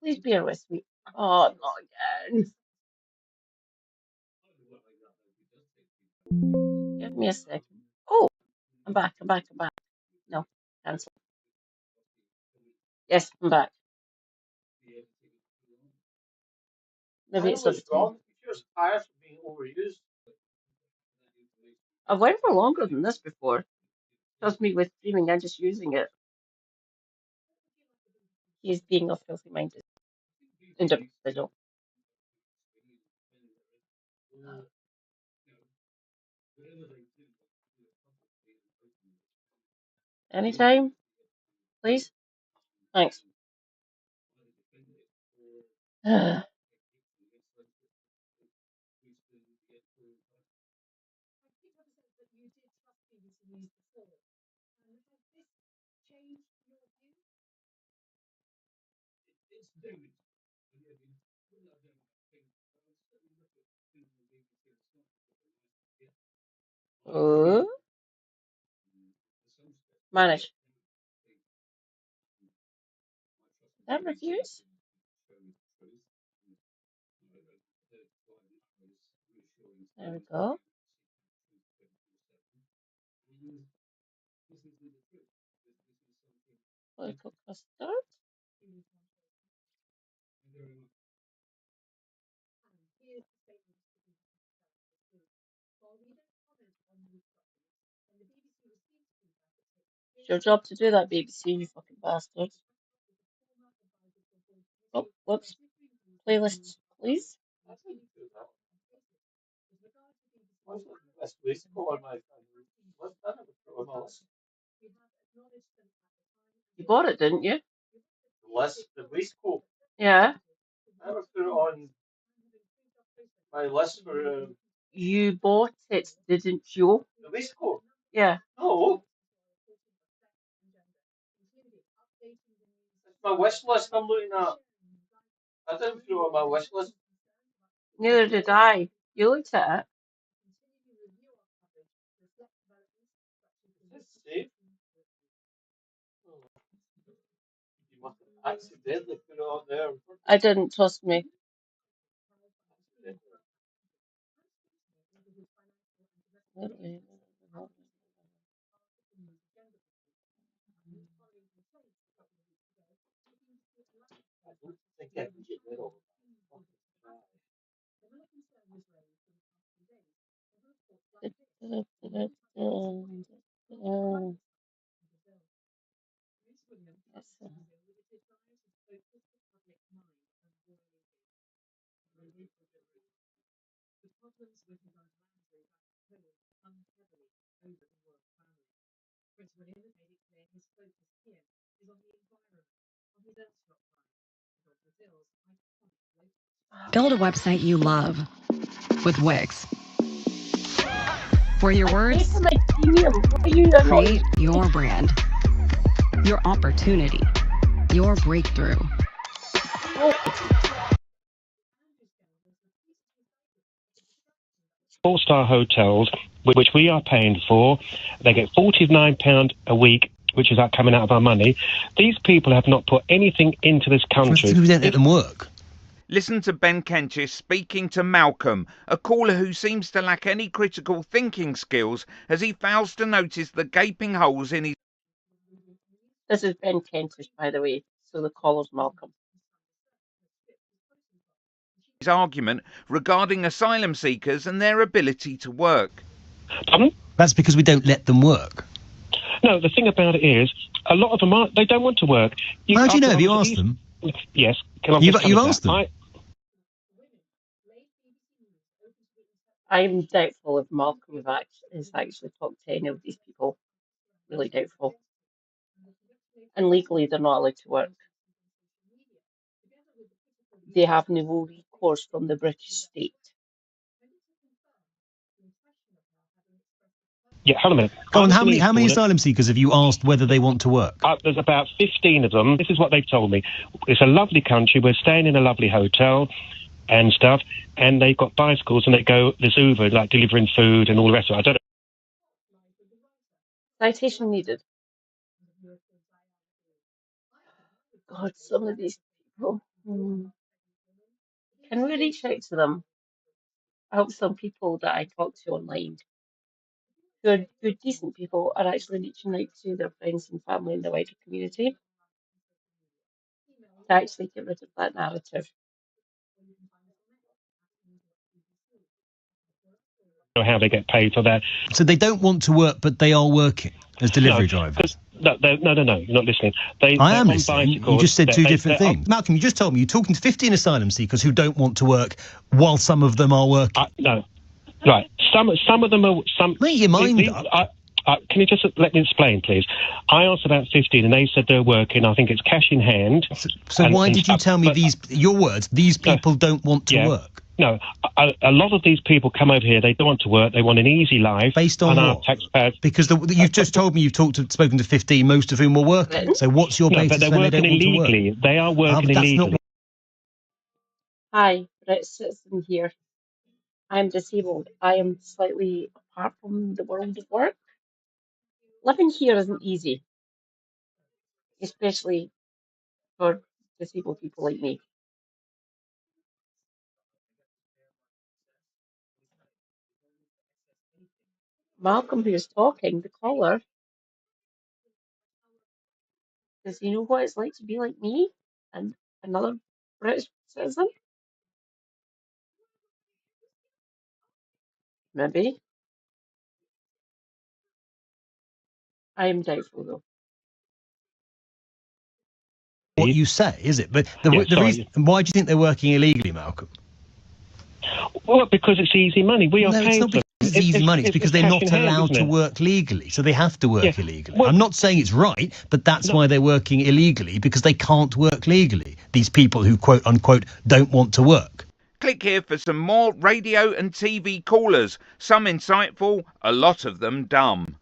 Please bear with me. Oh, not again. Give me a second. Oh, I'm back. No, cancel. Yes, I'm back. Maybe it's What's at the time. wrong? You're just tired from being overused. I've went for longer than this before. Trust me, with streaming, I'm just using it. He's being a filthy minded individual. Anytime, please. Thanks. Oh, manage. That reviews? There we go. Political custard. It's your job to do that, BBC, you fucking bastards. Oh, whoops. Playlists, please. What's the best way to go on my phone? What's that? On my list? You bought it, didn't you? The list, the waistcoat. Yeah. I never put it on my list for You bought it, didn't you? the waistcoat. Yeah. No, it's my wish list I'm looking at. I didn't put it on my wish list. Neither did I. You looked at it. Is it safe? Oh, you must have accidentally put it on there. I didn't, trust me. I don't think I can get rid of it. Build a website you love with Wix, where your words create your brand, your opportunity, your breakthrough. Four-star hotels, which we are paying for, they get £49 a week, which is coming out of our money. These people have not put anything into this country. We don't let them work. Listen to Ben Kentis speaking to Malcolm, a caller who seems to lack any critical thinking skills as he fails to notice the gaping holes in his... This is Ben Kentish, by the way, so the caller's Malcolm. argument regarding asylum seekers and their ability to work. Pardon? That's because we don't let them work. No, the thing about it is, a lot of them they don't want to work. How do you know? Have you asked them? Yes. Can I You've asked them? I'm doubtful if Malcolm has actually talked to any of these people. Really doubtful. And legally, they're not allowed to work. They have no recourse from the British state. Yeah, hold on a minute. Go on, how many asylum seekers have you asked whether they want to work? There's about 15 of them. This is what they've told me. It's a lovely country. We're staying in a lovely hotel and stuff, and they've got bicycles, and there's Uber, like delivering food and all the rest of it. I don't know. Citation needed. God, some of these people. Can we reach out to them? I hope some people that I talk to online, who are good, decent people, are actually reaching out to their friends and family in the wider community to actually get rid of that narrative. How they get paid for that. So they don't want to work, but they are working as delivery drivers. No, you're not listening. I am listening. You just said two different things. Malcolm, you just told me you're talking to 15 asylum seekers who don't want to work, while some of them are working. No, right. Some of them are. Make your mind up. Can you just let me explain, please? I asked about 15, and they said they're working. I think it's cash in hand. So why did you tell me your words? These people don't want to work. No, a lot of these people come over here. They don't want to work. They want an easy life. Based on our what? Taxpayers. Because you've just told me you've spoken to 15, most of whom were working. So what's your basis? But they're working illegally. They are working illegally. Hi, British citizen here. I am disabled. I am slightly apart from the world of work. Living here isn't easy, especially for disabled people like me. Malcolm, who's talking, the caller, does he know what it's like to be like me and another British citizen? Maybe. I am doubtful, though. What you say, is it? But the reason, why do you think they're working illegally, Malcolm? Well, because it's easy money. We are paying it's not because it's easy money. It's because they're not allowed to work legally, so they have to work illegally. Well, I'm not saying it's right, but that's why they're working illegally, because they can't work legally. These people who, quote unquote, don't want to work. Click here for some more radio and TV callers. Some insightful, a lot of them dumb.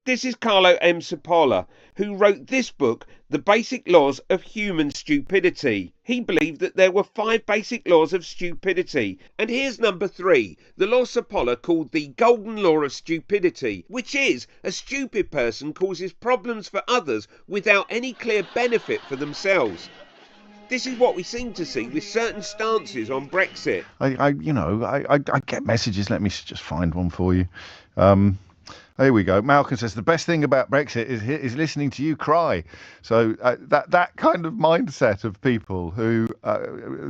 This is Carlo M. Cipolla, who wrote this book, The Basic Laws of Human Stupidity. He believed that there were 5 basic laws of stupidity. And here's number 3, the law Cipolla called the Golden Law of Stupidity, which is a stupid person causes problems for others without any clear benefit for themselves. This is what we seem to see with certain stances on Brexit. I get messages. Let me just find one for you. Here we go. Malcolm says the best thing about Brexit is listening to you cry. So that kind of mindset of people who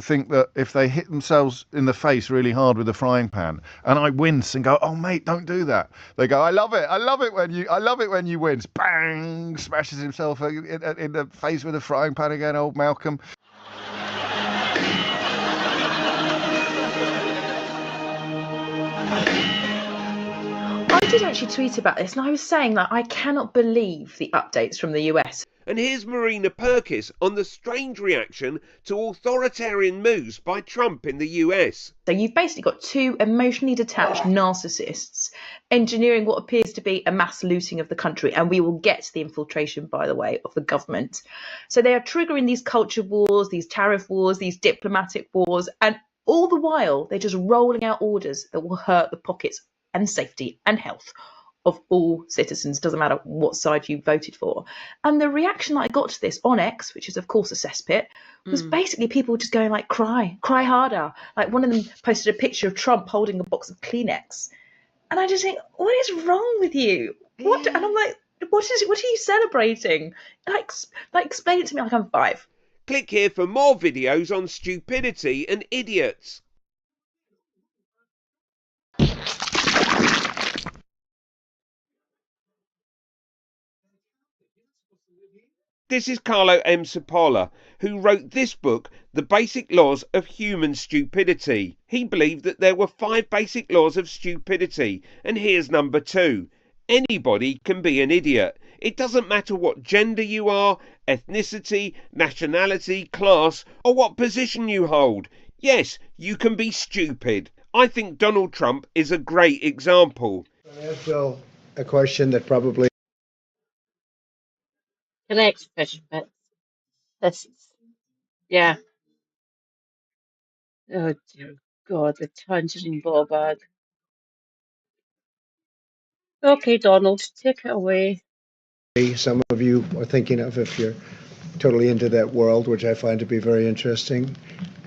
think that if they hit themselves in the face really hard with a frying pan, and I wince and go, "Oh mate, don't do that." They go, "I love it when you wince." Bang! Smashes himself in the face with a frying pan again. Old Malcolm. I did actually tweet about this, and I was saying that I cannot believe the updates from the US. And here's Marina Purkis on the strange reaction to authoritarian moves by Trump in the US. So you've basically got two emotionally detached narcissists engineering what appears to be a mass looting of the country. And we will get to the infiltration, by the way, of the government. So they are triggering these culture wars, these tariff wars, these diplomatic wars, and all the while they're just rolling out orders that will hurt the pockets and safety and health of all citizens, doesn't matter what side you voted for. And the reaction that I got to this on X, which is of course a cesspit, was basically people just going like, cry harder. Like one of them posted a picture of Trump holding a box of Kleenex. And I just think, what is wrong with you? What? And I'm like, what are you celebrating? Like explain it to me like I'm 5. Click here for more videos on stupidity and idiots. This is Carlo M. Cipolla, who wrote this book, The Basic Laws of Human Stupidity. He believed that there were 5 basic laws of stupidity, and here's number 2. Anybody can be an idiot. It doesn't matter what gender you are, ethnicity, nationality, class, or what position you hold. Yes, you can be stupid. I think Donald Trump is a great example. Ask Bill a question that probably... Correct, fish bits. This is, yeah. Oh dear God, the tangerine ball. Okay, Donald, take it away. Some of you are thinking of if you're totally into that world, which I find to be very interesting.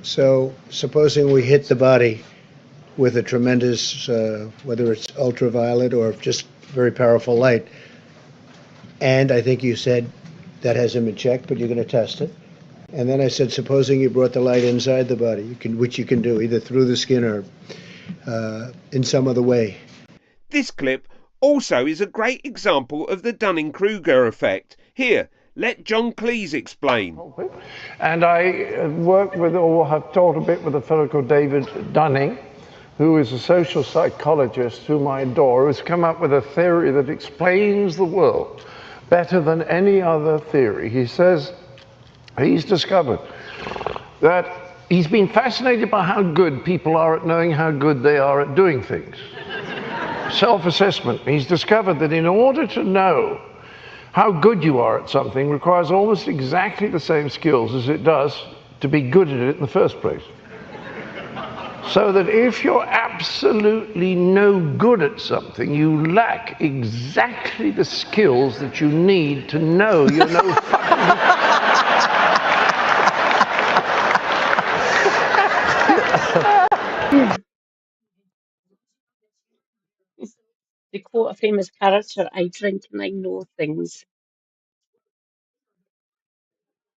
So supposing we hit the body with a tremendous, whether it's ultraviolet or just very powerful light, and I think you said that hasn't been checked, but you're going to test it. And then I said, supposing you brought the light inside the body, which you can do either through the skin or in some other way. This clip also is a great example of the Dunning-Kruger effect. Here, let John Cleese explain. And I work with, or have taught a bit with a fellow called David Dunning, who is a social psychologist whom I adore, who's come up with a theory that explains the world better than any other theory. He says he's discovered that he's been fascinated by how good people are at knowing how good they are at doing things. Self-assessment. He's discovered that in order to know how good you are at something requires almost exactly the same skills as it does to be good at it in the first place. So that if you're absolutely no good at something, you lack exactly the skills that you need to know you're no They quote a famous character, I drink and I know things.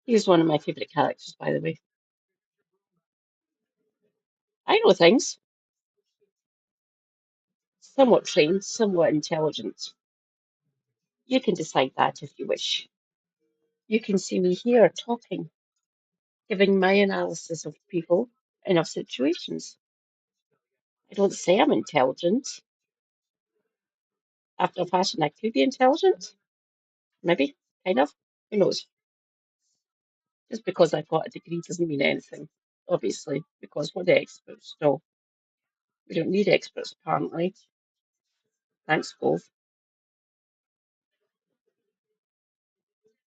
He's one of my favourite characters, by the way. I know things. Somewhat trained, somewhat intelligent. You can decide that if you wish. You can see me here talking, giving my analysis of people and of situations. I don't say I'm intelligent. After a fashion, I could be intelligent. Maybe, kind of. Who knows? Just because I've got a degree doesn't mean anything, obviously, because we're the experts. No, we don't need experts, apparently. Thanks, Gove.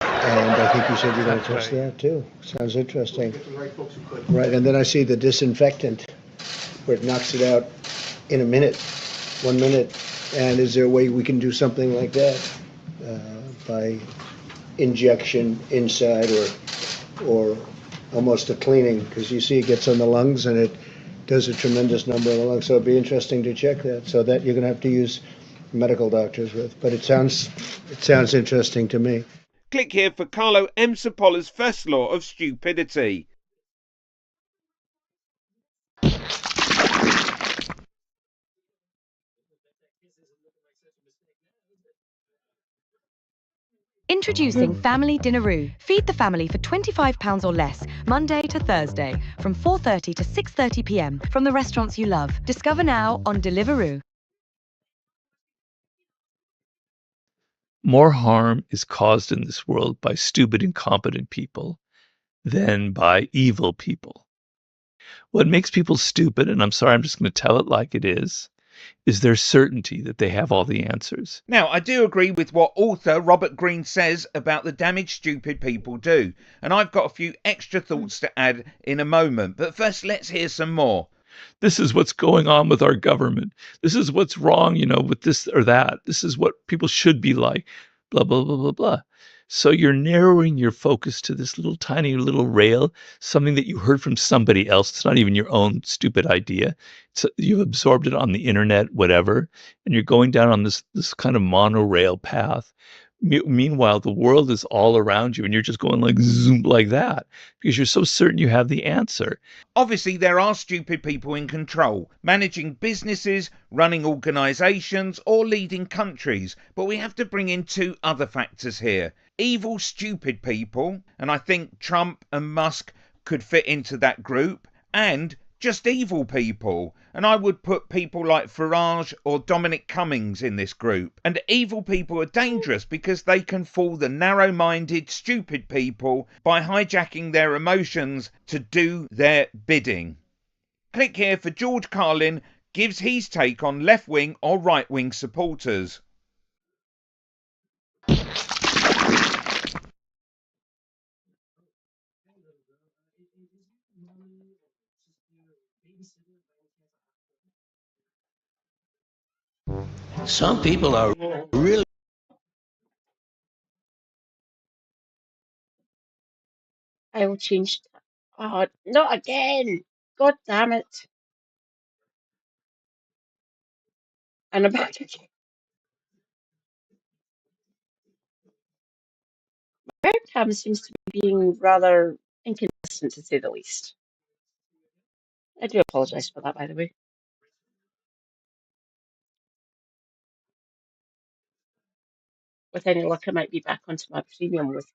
And I think you said you're going to test that too. Sounds interesting. Right, and then I see the disinfectant, where it knocks it out in a minute, 1 minute. And is there a way we can do something like that by injection inside or almost a cleaning? Because you see it gets on the lungs and it does a tremendous number of the lungs. So it'd be interesting to check that. So that you're going to have to use medical doctors with. But it sounds interesting to me. Click here for Carlo M. Cipolla's first law of stupidity. Introducing Family Dinneroo. Feed the family for £25 or less, Monday to Thursday, from 4:30 to 6:30 p.m. from the restaurants you love. Discover now on Deliveroo. More harm is caused in this world by stupid, incompetent people than by evil people. What makes people stupid, and I'm sorry, I'm just going to tell it like it is their certainty that they have all the answers. Now, I do agree with what author Robert Greene says about the damage stupid people do, and I've got a few extra thoughts to add in a moment, but first let's hear some more. This is what's going on with our government. This is what's wrong, with this or that. This is what people should be like, blah, blah, blah, blah, blah. So you're narrowing your focus to this little tiny little rail, something that you heard from somebody else. It's not even your own stupid idea. You've absorbed it on the internet, whatever, and you're going down on this kind of monorail path. Meanwhile, the world is all around you and you're just going like zoom like that because you're so certain you have the answer. Obviously, there are stupid people in control, managing businesses, running organisations or leading countries, but we have to bring in two other factors here. Evil, stupid people, and I think Trump and Musk could fit into that group, and just evil people, and I would put people like Farage or Dominic Cummings in this group. And evil people are dangerous because they can fool the narrow-minded, stupid people by hijacking their emotions to do their bidding. Click here for George Carlin gives his take on left-wing or right-wing supporters. Some people are really... I will change. Oh, not again! God damn it! And I'm back again. Webcam seems to be being rather inconsistent, to say the least. I do apologise for that, by the way. With any luck, I might be back onto my premium with.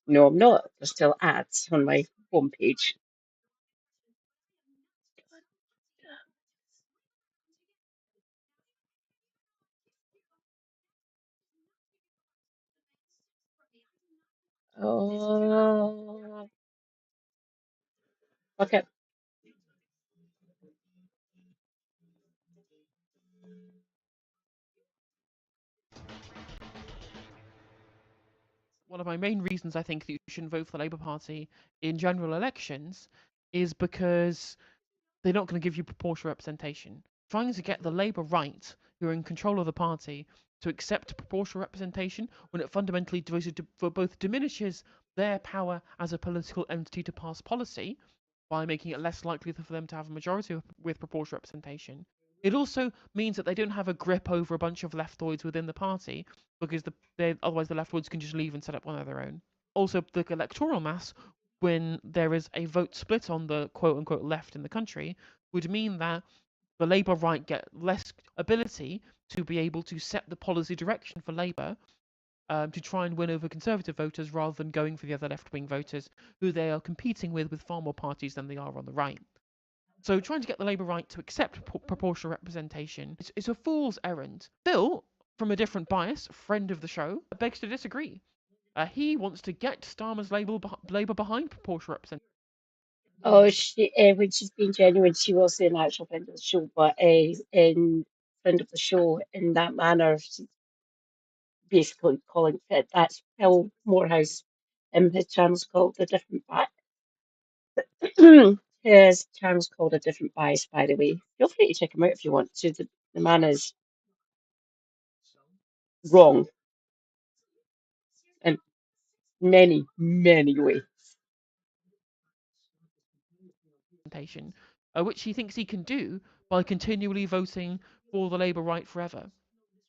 No, I'm not. There's still ads on my homepage. Oh. Okay. One of my main reasons I think that you shouldn't vote for the Labour Party in general elections is because they're not going to give you proportional representation. Trying to get the Labour right, who are in control of the party, to accept proportional representation when it fundamentally for both diminishes their power as a political entity to pass policy by making it less likely for them to have a majority with proportional representation. It also means that they don't have a grip over a bunch of leftoids within the party because otherwise the leftoids can just leave and set up one of their own. Also, the electoral mass, when there is a vote split on the quote-unquote left in the country, would mean that the Labour right get less ability to be able to set the policy direction for Labour to try and win over Conservative voters rather than going for the other left-wing voters who they are competing with far more parties than they are on the right. So trying to get the Labour right to accept proportional representation is a fool's errand. Bill, from a different bias, friend of the show, begs to disagree. He wants to get Starmer's Labour behind proportional representation. Oh, when she's being genuine, she was an actual friend of the show, but in friend of the show in that manner, she's basically calling it that's Phil Morehouse his channel's called a different his channel's called a different bias, by the way. Feel free to check him out if you want to. The man is wrong in many, many ways. Which he thinks he can do by continually voting for the Labour right forever.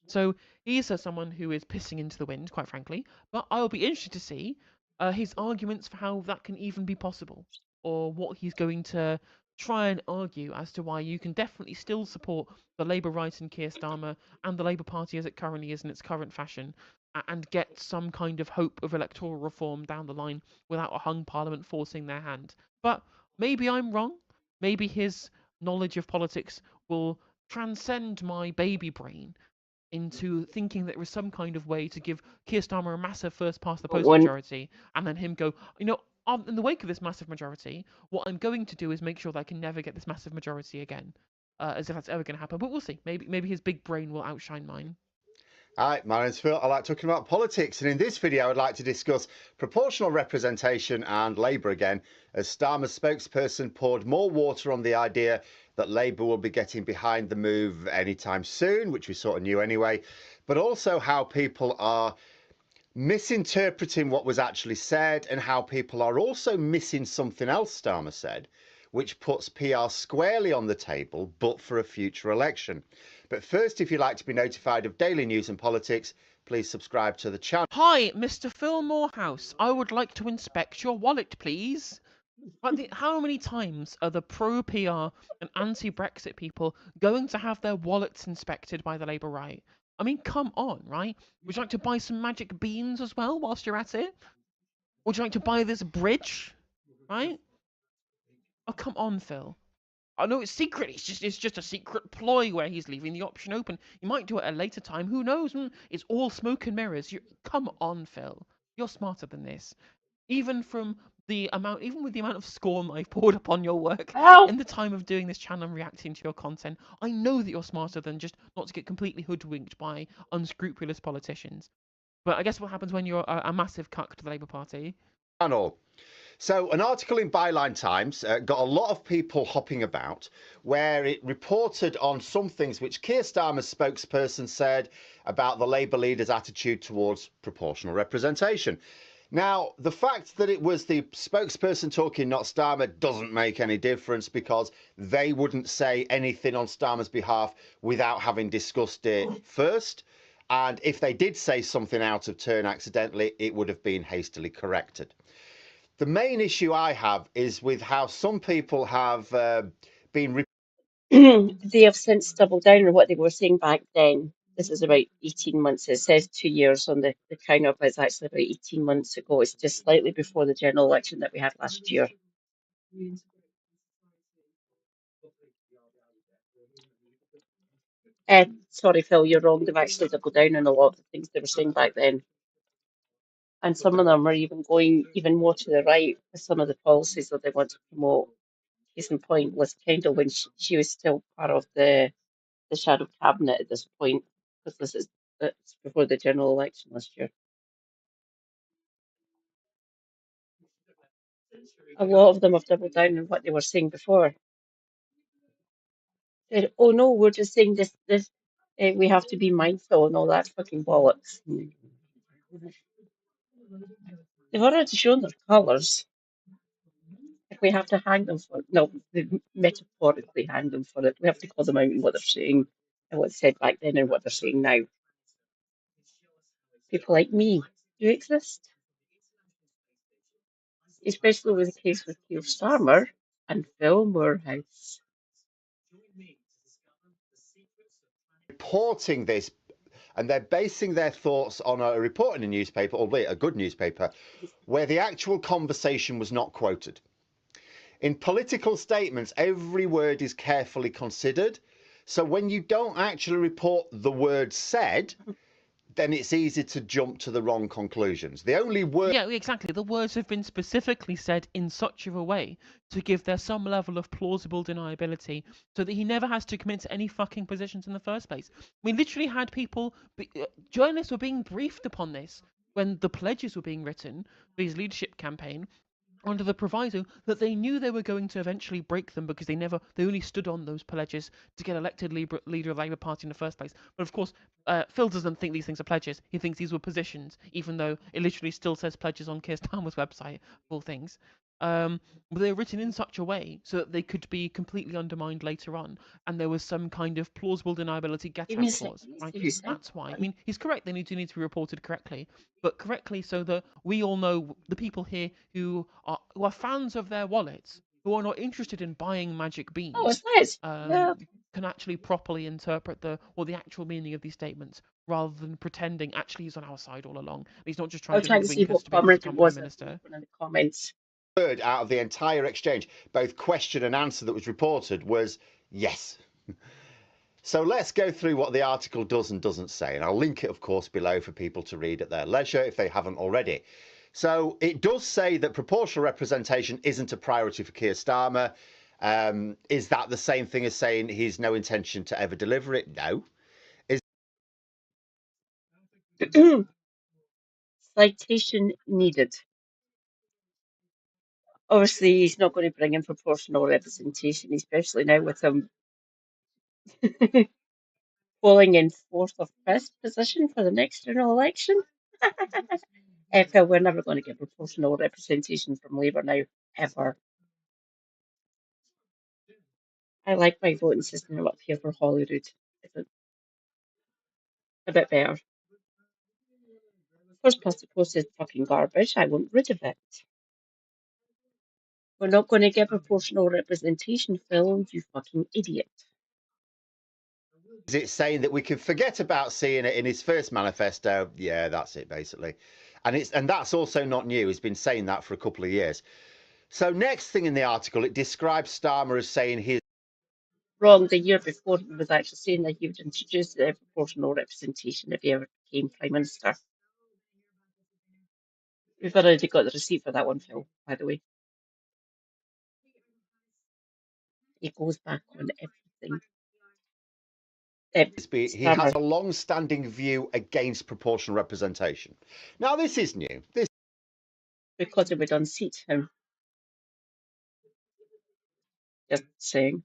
So he's someone who is pissing into the wind, quite frankly, but I'll be interested to see his arguments for how that can even be possible, or what he's going to try and argue as to why you can definitely still support the Labour right and Keir Starmer and the Labour Party as it currently is in its current fashion, and get some kind of hope of electoral reform down the line without a hung parliament forcing their hand. But maybe I'm wrong. Maybe his knowledge of politics will transcend my baby brain into thinking that there was some kind of way to give Keir Starmer a massive first past the But post when majority, and then him go, in the wake of this massive majority, what I'm going to do is make sure that I can never get this massive majority again, as if that's ever going to happen. But we'll see. Maybe his big brain will outshine mine. Hi, my name's Phil. I like talking about politics, and in this video I would like to discuss proportional representation and Labour again, as Starmer's spokesperson poured more water on the idea that Labour will be getting behind the move anytime soon, which we sort of knew anyway, but also how people are misinterpreting what was actually said and how people are also missing something else Starmer said, which puts PR squarely on the table, but for a future election. But first, if you'd like to be notified of daily news and politics, please subscribe to the channel. Hi, Mr. Phil Morehouse. I would like to inspect your wallet, please. How many times are the pro-PR and anti-Brexit people going to have their wallets inspected by the Labour right? I mean, come on, right? Would you like to buy some magic beans as well whilst you're at it? Would you like to buy this bridge, right? Oh, come on, Phil. I know it's secret. It's just a secret ploy where he's leaving the option open. He might do it at a later time. Who knows? It's all smoke and mirrors. Come on, Phil. You're smarter than this. Even with the amount of scorn I've poured upon your work in the time of doing this channel and reacting to your content, I know that you're smarter than just not to get completely hoodwinked by unscrupulous politicians. But I guess what happens when you're a massive cuck to the Labour Party? Channel. So an article in Byline Times got a lot of people hopping about, where it reported on some things which Keir Starmer's spokesperson said about the Labour leader's attitude towards proportional representation. Now, the fact that it was the spokesperson talking, not Starmer, doesn't make any difference, because they wouldn't say anything on Starmer's behalf without having discussed it first. And if they did say something out of turn accidentally, it would have been hastily corrected. The main issue I have is with how some people have been... they have since doubled down on what they were saying back then. This is about 18 months. It says 2 years on the counter, but it's actually about 18 months ago. It's just slightly before the general election that we had last year. Sorry, Phil, you're wrong. They've actually doubled down on a lot of the things they were saying back then. And some of them are even going even more to the right with some of the policies that they want to promote. Case in point, Liz Kendall, when she was still part of the shadow cabinet at this point, because it's before the general election last year. A lot of them have doubled down on what they were saying before. Said, "Oh no, we're just saying this. We have to be mindful and all that fucking bollocks." They've already shown their colours. If we have to hang them for no, they metaphorically hang them for it. We have to call them out on what they're saying and what's said back then and what they're saying now. People like me do exist, especially with the case with Keir Starmer and Phil Morehouse. Reporting this, and they're basing their thoughts on a report in a newspaper, albeit a good newspaper, where the actual conversation was not quoted. In political statements, every word is carefully considered. So when you don't actually report the word said, then it's easy to jump to the wrong conclusions. The only word... Yeah, exactly. The words have been specifically said in such of a way to give there some level of plausible deniability so that he never has to commit to any fucking positions in the first place. We literally had people... journalists were being briefed upon this when the pledges were being written for his leadership campaign, under the proviso that they knew they were going to eventually break them because they only stood on those pledges to get elected leader of the Labour Party in the first place. But of course, Phil doesn't think these things are pledges. He thinks these were positions, even though it literally still says pledges on Keir Starmer's website, of all things. But they were written in such a way so that they could be completely undermined later on, and there was some kind of plausible deniability get-out clause. Right? That's why. I mean, he's correct. They need to be reported correctly, but correctly so that we all know, the people here who are fans of their wallets, who are not interested in buying magic beans, can actually properly interpret the actual meaning of these statements, rather than pretending actually he's on our side all along. He's not just trying to see what become Prime Minister. In the comments. Word out of the entire exchange, both question and answer that was reported, was yes. So let's go through what the article does and doesn't say. And I'll link it, of course, below for people to read at their leisure if they haven't already. So it does say that proportional representation isn't a priority for Keir Starmer. Is that the same thing as saying he's no intention to ever deliver it? No. Citation needed. Obviously, he's not going to bring in proportional representation, especially now with him polling in fourth or fifth position for the next general election. Phil, we're never going to get proportional representation from Labour now, ever. I like my voting system up here for Holyrood. It's a bit better. First past the post is fucking garbage. I want rid of it. We're not going to get proportional representation, Phil, you fucking idiot. Is it saying that we can forget about seeing it in his first manifesto? Yeah, that's it basically. And that's also not new. He's been saying that for a couple of years. So next thing in the article, it describes Starmer as saying his wrong. The year before, he was actually saying that he would introduce the proportional representation if he ever became Prime Minister. We've already got the receipt for that one, Phil, by the way. He goes back on everything. he has a long-standing view against proportional representation. Now, this is new. Because it would unseat him. Just saying.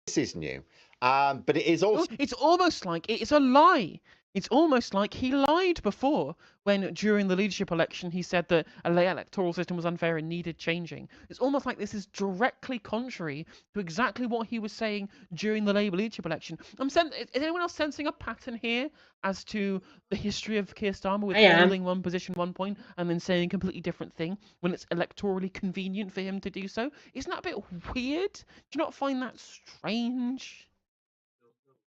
This is new. But it is also... It's almost like it's a lie. It's almost like he lied before when, during the leadership election, he said that a electoral system was unfair and needed changing. It's almost like this is directly contrary to exactly what he was saying during the Labour leadership election. Is anyone else sensing a pattern here as to the history of Keir Starmer with holding one position one point and then saying a completely different thing when it's electorally convenient for him to do so? Isn't that a bit weird? Do you not find that strange?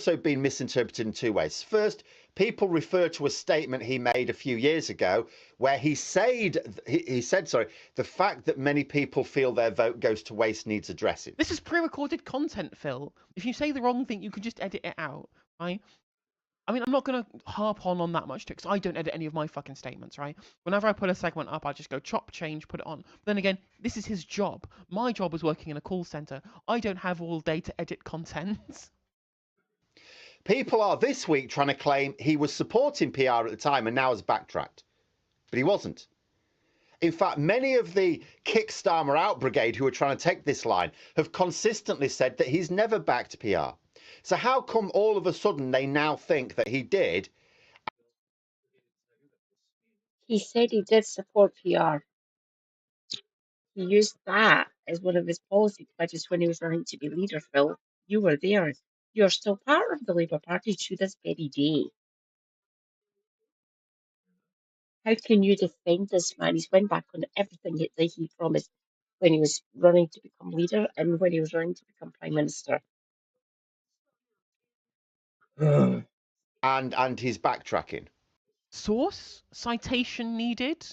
Also been misinterpreted in two ways. First, people refer to a statement he made a few years ago where he said, the fact that many people feel their vote goes to waste needs addressing. This is pre-recorded content, Phil. If you say the wrong thing, you can just edit it out, right? I mean, I'm not going to harp on that much because I don't edit any of my fucking statements, right? Whenever I put a segment up, I just go chop, change, put it on. But then again, this is his job. My job is working in a call centre. I don't have all day to edit content. People are this week trying to claim he was supporting PR at the time and now has backtracked. But he wasn't. In fact, many of the Kick Starmer out brigade who are trying to take this line have consistently said that he's never backed PR. So how come all of a sudden they now think that he did? He said he did support PR. He used that as one of his policy pledges when he was running to be leader, Phil. You were there. You're still part of the Labour Party to this very day. How can you defend this man? He's went back on everything that he promised when he was running to become leader and when he was running to become Prime Minister. And he's backtracking. Source? Citation needed?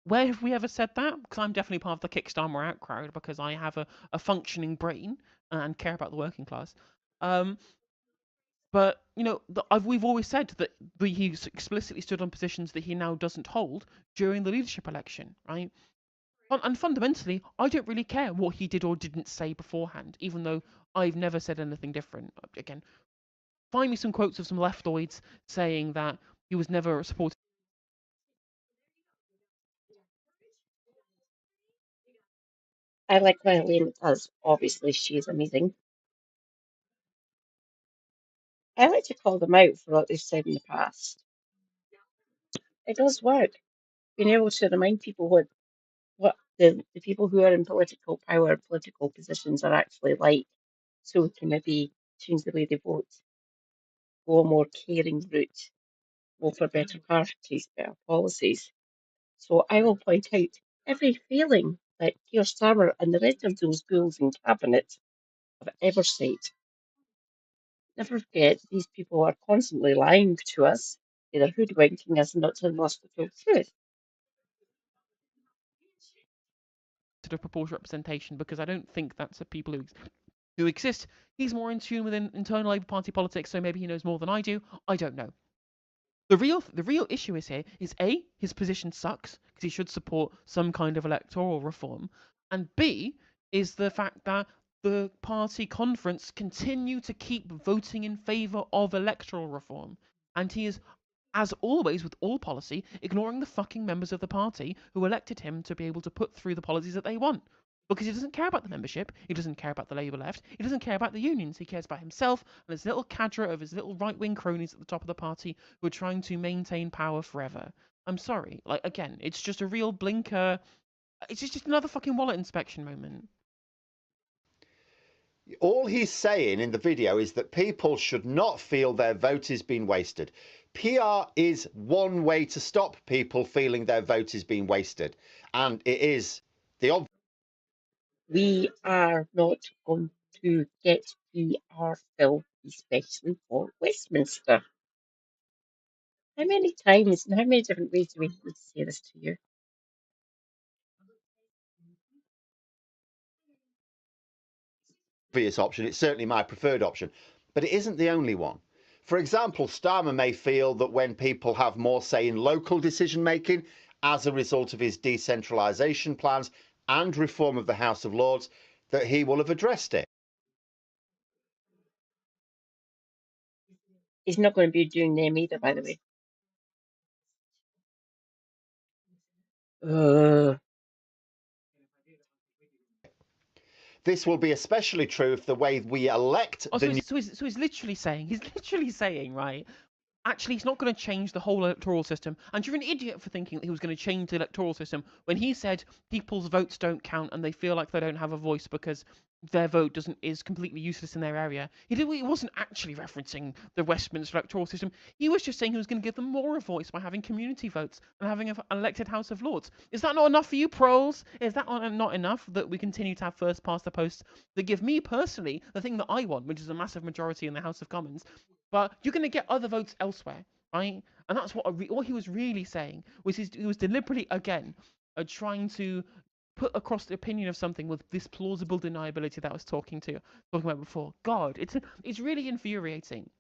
Where have we ever said that? Because I'm definitely part of the Kick Starmer out crowd because I have a functioning brain and care about the working class. But, you know, we've always said that he explicitly stood on positions that he now doesn't hold during the leadership election, right? And fundamentally, I don't really care what he did or didn't say beforehand, even though I've never said anything different. Again, find me some quotes of some leftoids saying that he was never supported. I like my Elaine because obviously she is amazing. I like to call them out for what they've said in the past. It does work. Being able to remind people what the people who are in political power, political positions are actually like, so we can maybe change the way they vote, go a more caring route, go for better parties, better policies. So I will point out every failing that Keir Starmer and the rest of those ghouls in cabinet have ever said. Never forget, these people are constantly lying to us, either hoodwinking us and not telling us the full truth. Of proportional representation because I don't think that's a people who who exist. He's more in tune with internal Labour Party politics, so maybe he knows more than I do. I don't know. The real issue is here is A, his position sucks because he should support some kind of electoral reform, and B is the fact that the party conference continue to keep voting in favour of electoral reform, and he is, as always with all policy, ignoring the fucking members of the party who elected him to be able to put through the policies that they want. Because he doesn't care about the membership, he doesn't care about the Labour left, he doesn't care about the unions, he cares about himself and his little cadre of his little right-wing cronies at the top of the party who are trying to maintain power forever. I'm sorry, like, again, it's just a real blinker, it's just another fucking wallet inspection moment. All he's saying in the video is that people should not feel their vote is being wasted. PR is one way to stop people feeling their vote is being wasted, and it is the obvious. We are not going to get PR, Phil, especially for Westminster. How many times and how many different ways do we need to say this to you? Option. It's certainly my preferred option, but it isn't the only one. For example, Starmer may feel that when people have more say in local decision making as a result of his decentralisation plans and reform of the House of Lords, that he will have addressed it. He's not going to be doing them either, by the way. This will be especially true if the way we elect the new... So he's literally saying, right, actually, he's not going to change the whole electoral system. And you're an idiot for thinking that he was going to change the electoral system when he said people's votes don't count and they feel like they don't have a voice because their vote is completely useless in their area. He wasn't actually referencing the Westminster electoral system. He was just saying he was going to give them more a voice by having community votes and having an elected House of Lords. Is that not enough for you, proles? Is that not enough that we continue to have first past the post that give me personally the thing that I want, which is a massive majority in the House of Commons? But you're going to get other votes elsewhere, right? And that's what he was really saying. He was deliberately, again, trying to put across the opinion of something with this plausible deniability that I was talking about before. God, it's really infuriating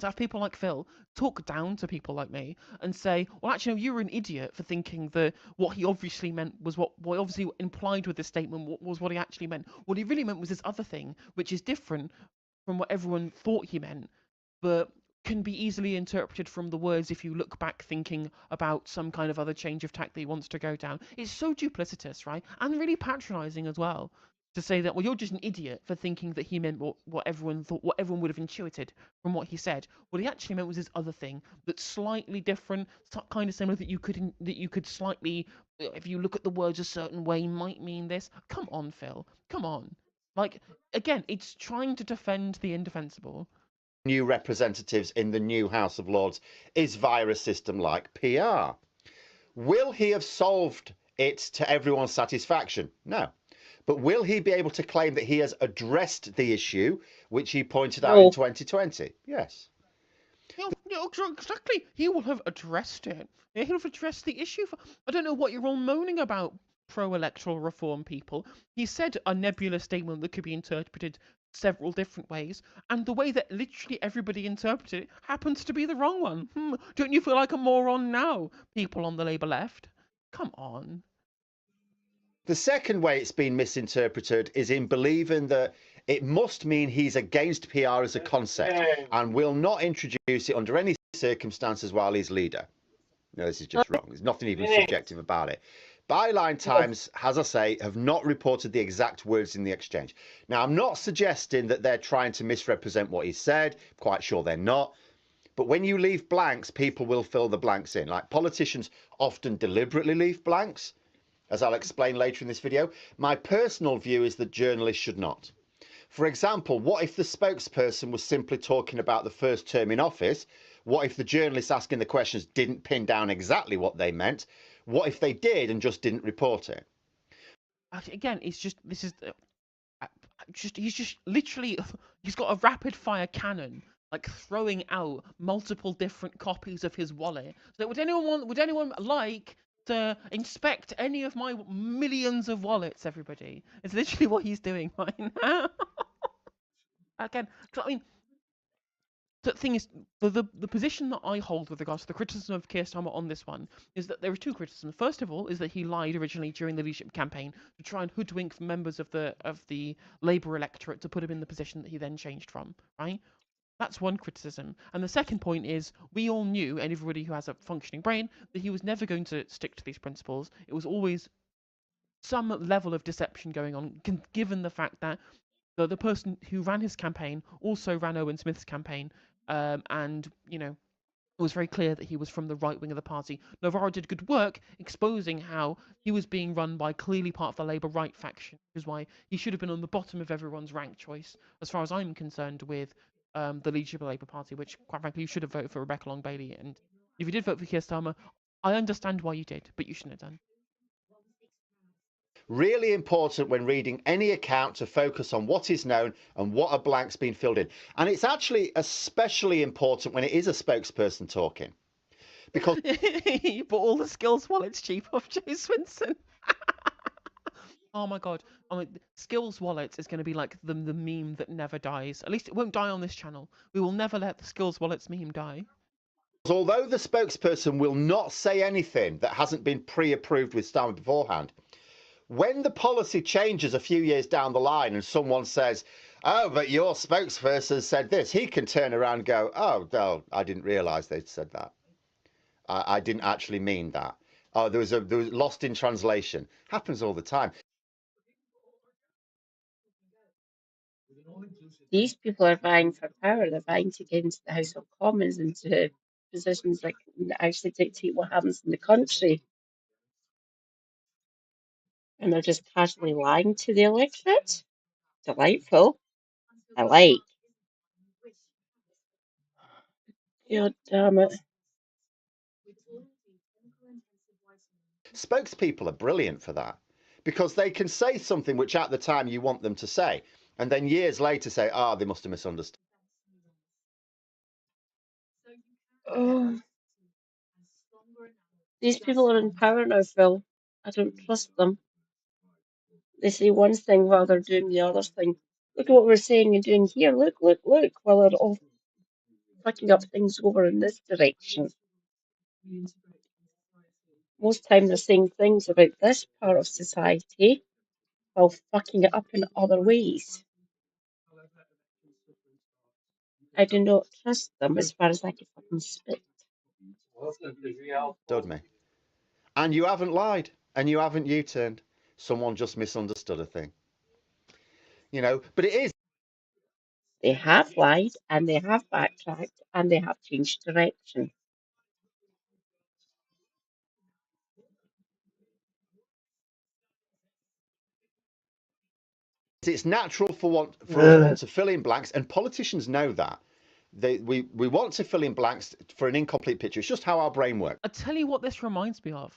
to have people like Phil talk down to people like me and say, well, actually, no, you were an idiot for thinking that what he obviously meant was what obviously implied with this statement was what he actually meant. What he really meant was this other thing, which is different from what everyone thought he meant, but can be easily interpreted from the words if you look back thinking about some kind of other change of tack that he wants to go down. It's so duplicitous, right? And really patronising as well. To say that, well, you're just an idiot for thinking that he meant what everyone thought, what everyone would have intuited from what he said. What he actually meant was this other thing that's slightly different, kind of similar, that you could slightly, if you look at the words a certain way, might mean this. Come on, Phil. Come on. Like, again, it's trying to defend the indefensible. New representatives in the new House of Lords is via a system like PR. Will he have solved it to everyone's satisfaction? No. But will he be able to claim that he has addressed the issue, which he pointed out in 2020? Yes. Yeah, exactly. He will have addressed it. Yeah, he'll have addressed the issue. I don't know what you're all moaning about, pro-electoral reform people. He said a nebulous statement that could be interpreted several different ways, and the way that literally everybody interpreted it happens to be the wrong one. Don't you feel like a moron now, people on the Labour left? Come on. The second way it's been misinterpreted is in believing that it must mean he's against PR as a concept and will not introduce it under any circumstances while he's leader. No, this is just wrong. There's nothing even subjective about it. Byline Times, as I say, have not reported the exact words in the exchange. Now, I'm not suggesting that they're trying to misrepresent what he said. I'm quite sure they're not. But when you leave blanks, people will fill the blanks in. Like, politicians often deliberately leave blanks, as I'll explain later in this video. My personal view is that journalists should not. For example, what if the spokesperson was simply talking about the first term in office? What if the journalists asking the questions didn't pin down exactly what they meant? What if they did and just didn't report it? Again, he's just literally, he's got a rapid fire cannon, like throwing out multiple different copies of his wallet. So would anyone like to inspect any of my millions of wallets, everybody? It's literally what he's doing right now. again, 'cause I mean, the thing is, the position that I hold with regards to the criticism of Keir Starmer on this one is that there are two criticisms. First of all, is that he lied originally during the leadership campaign to try and hoodwink members of the Labour electorate to put him in the position that he then changed from. Right? That's one criticism. And the second point is, we all knew, and everybody who has a functioning brain, that he was never going to stick to these principles. It was always some level of deception going on, given the fact that the person who ran his campaign also ran Owen Smith's campaign, and it was very clear that he was from the right wing of the party. Navarro did good work exposing how he was being run by clearly part of the Labour right faction, which is why he should have been on the bottom of everyone's rank choice, as far as I'm concerned, with the leadership of the Labour Party, which, quite frankly, you should have voted for Rebecca Long Bailey. And if you did vote for Keir Starmer, I understand why you did, but you shouldn't have done. Really important when reading any account to focus on what is known and what a blank's been filled in. And it's actually especially important when it is a spokesperson talking. Because you bought all the skills wallets cheap off Joe Swinson. Oh my god. I mean, skills wallets is going to be like the meme that never dies. At least it won't die on this channel. We will never let the skills wallets meme die. Although the spokesperson will not say anything that hasn't been pre-approved with Starmer beforehand, when the policy changes a few years down the line and someone says, oh, but your spokesperson said this, he can turn around and go, oh, no, I didn't realise they'd said that. I didn't actually mean that. Oh, there was lost in translation. Happens all the time. These people are vying for power. They're vying to get into the House of Commons, into positions that can actually dictate what happens in the country. And they're just casually lying to the electorate. Delightful. I like. God damn it. Spokespeople are brilliant for that because they can say something which at the time you want them to say, and then years later say, oh, they must have misunderstood. Oh. These people are in power now, Phil. I don't trust them. They say one thing while they're doing the other thing. Look at what we're saying and doing here. Look, look, look. While they're all fucking up things over in this direction. Most time they're saying things about this part of society while fucking it up in other ways. I do not trust them as far as I can fucking spit. Understood me. And you haven't lied, and you haven't U-turned. Someone just misunderstood a thing. But it is. They have lied, and they have backtracked, and they have changed direction. It's natural for us to fill in blanks, and politicians know that. We want to fill in blanks for an incomplete picture. It's just how our brain works. I tell you what this reminds me of.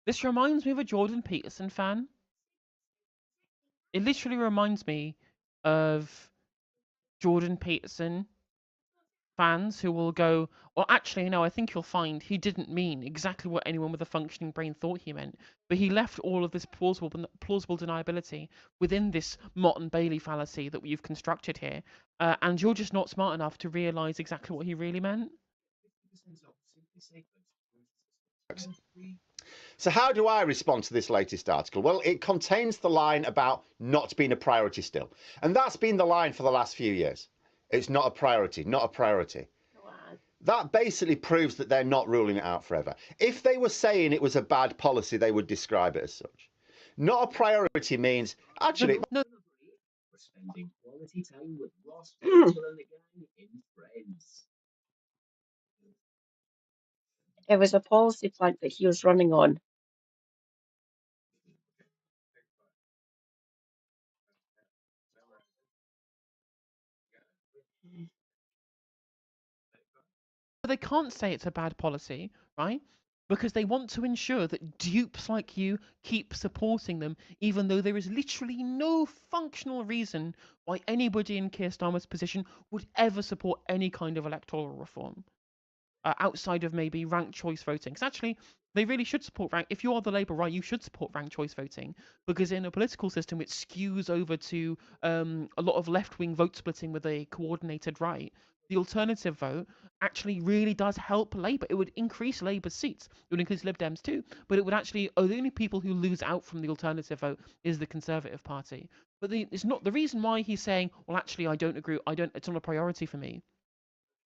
This reminds me of a Jordan Peterson fan. It literally reminds me of Jordan Peterson fans who will go, well, actually, no, I think you'll find he didn't mean exactly what anyone with a functioning brain thought he meant, but he left all of this plausible deniability within this Mott and Bailey fallacy that we've constructed here, and you're just not smart enough to realise exactly what he really meant. So how do I respond to this latest article? Well, it contains the line about not being a priority still, and that's been the line for the last few years. It's not a priority, not a priority. That basically proves that they're not ruling it out forever. If they were saying it was a bad policy, they would describe it as such. Not a priority means, actually... No. It was a policy plank that he was running on. But they can't say it's a bad policy, right? Because they want to ensure that dupes like you keep supporting them, even though there is literally no functional reason why anybody in Keir Starmer's position would ever support any kind of electoral reform. outside of maybe ranked choice voting. Because actually, they really should support rank. If you are the Labour right, you should support ranked choice voting, because in a political system, it skews over to a lot of left-wing vote splitting with a coordinated right. The alternative vote actually really does help Labour. It would increase Labour's seats. It would increase Lib Dems too, but it would actually, the only people who lose out from the alternative vote is the Conservative Party. But it's not the reason why he's saying, well, actually, I don't agree. It's not a priority for me,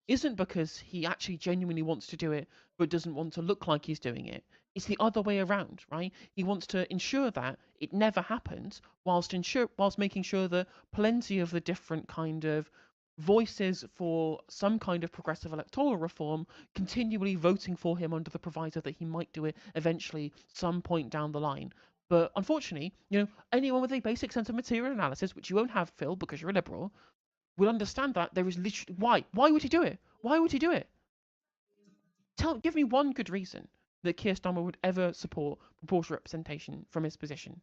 isn't because he actually genuinely wants to do it but doesn't want to look like he's doing it. It's the other way around, right? He wants to ensure that it never happens, whilst making sure that plenty of the different kind of voices for some kind of progressive electoral reform continually voting for him under the proviso that he might do it eventually some point down the line. But unfortunately, anyone with a basic sense of material analysis, which you won't have, Phil, because you're a liberal, will understand that there is literally why would he do it? Why would he do it? Give me one good reason that Keir Starmer would ever support proportional representation from his position,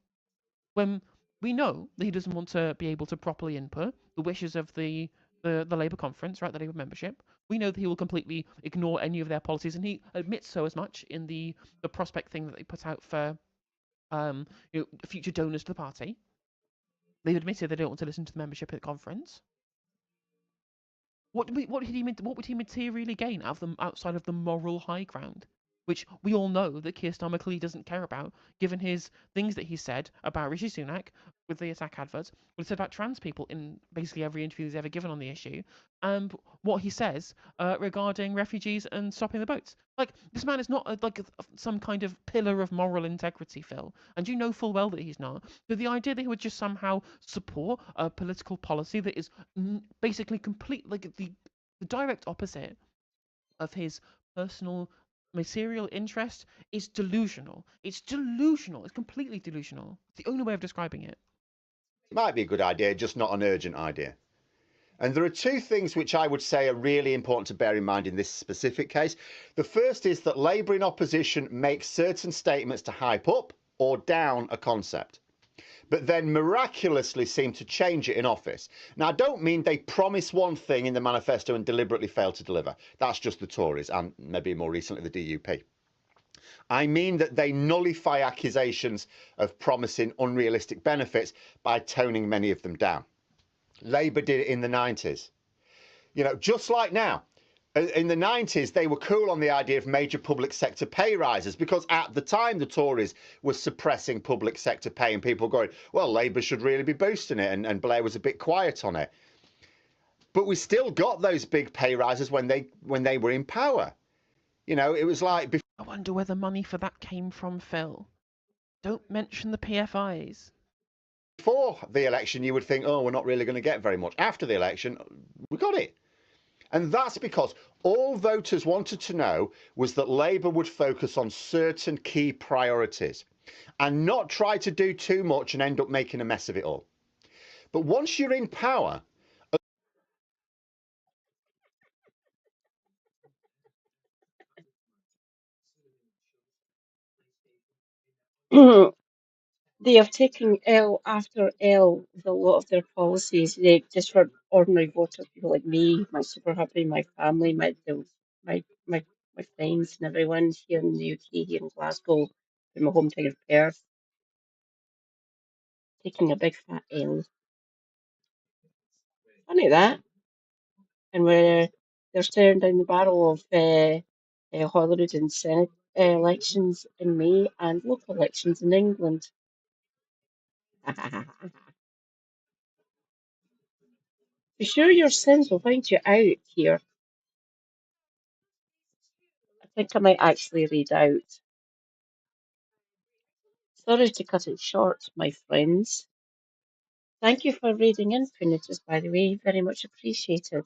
when we know that he doesn't want to be able to properly input the wishes of the Labour conference, right, the Labour membership. We know that he will completely ignore any of their policies, and he admits so as much in the prospect thing that they put out for future donors to the party. They've admitted they don't want to listen to the membership at the conference. What would he materially gain outside of the moral high ground, which we all know that Keir Starmer clearly doesn't care about, given his things that he said about Rishi Sunak with the attack adverts, what he said about trans people in basically every interview he's ever given on the issue, and what he says regarding refugees and stopping the boats. Like, this man is not some kind of pillar of moral integrity, Phil, and you know full well that he's not. So the idea that he would just somehow support a political policy that is basically complete, like the direct opposite of his personal material interest, is delusional. It's delusional. It's completely delusional. It's the only way of describing it. It might be a good idea, just not an urgent idea. And there are two things which I would say are really important to bear in mind in this specific case. The first is that Labour in opposition makes certain statements to hype up or down a concept, but then miraculously seem to change it in office. Now, I don't mean they promise one thing in the manifesto and deliberately fail to deliver. That's just the Tories and maybe more recently the DUP. I mean that they nullify accusations of promising unrealistic benefits by toning many of them down. Labour did it in the 90s. Just like now. In the 90s, they were cool on the idea of major public sector pay rises because at the time the Tories were suppressing public sector pay and people going, well, Labour should really be boosting it, and Blair was a bit quiet on it. But we still got those big pay rises when they were in power. It was like... I wonder where the money for that came from, Phil. Don't mention the PFIs. Before the election, you would think, oh, we're not really going to get very much. After the election, we got it. And that's because all voters wanted to know was that Labour would focus on certain key priorities and not try to do too much and end up making a mess of it all. But once you're in power... They have taken L after L with a lot of their policies. They just for ordinary voters, people like me, my super happy, my family, my my friends, and everyone here in the UK, here in Glasgow, in my hometown of Perth, taking a big fat L. Funny that, and they're staring down the barrel of Holyrood and Senate elections in May and local elections in England. Be sure your sins will find you out here. I think I might actually read out. Sorry to cut it short, my friends. Thank you for reading Infinitus, by the way, very much appreciated.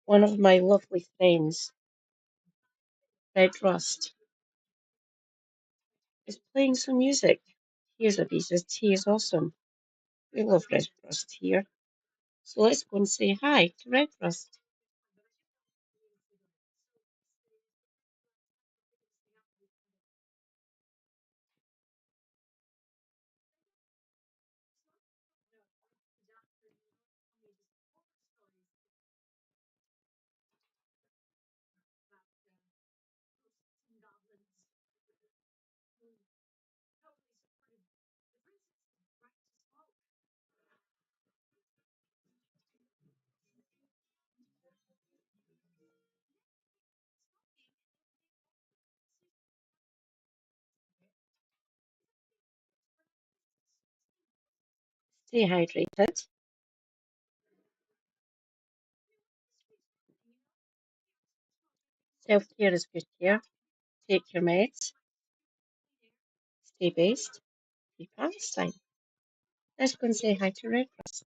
One of my lovely friends, Red Rust, is playing some music. Here's a piece of tea, is awesome. We love Red Rust here. So let's go and say hi to Red Rust. Stay hydrated. Self-care is good care. Take your meds. Stay based. Keep Palestine. Let's go and say hi to Red first.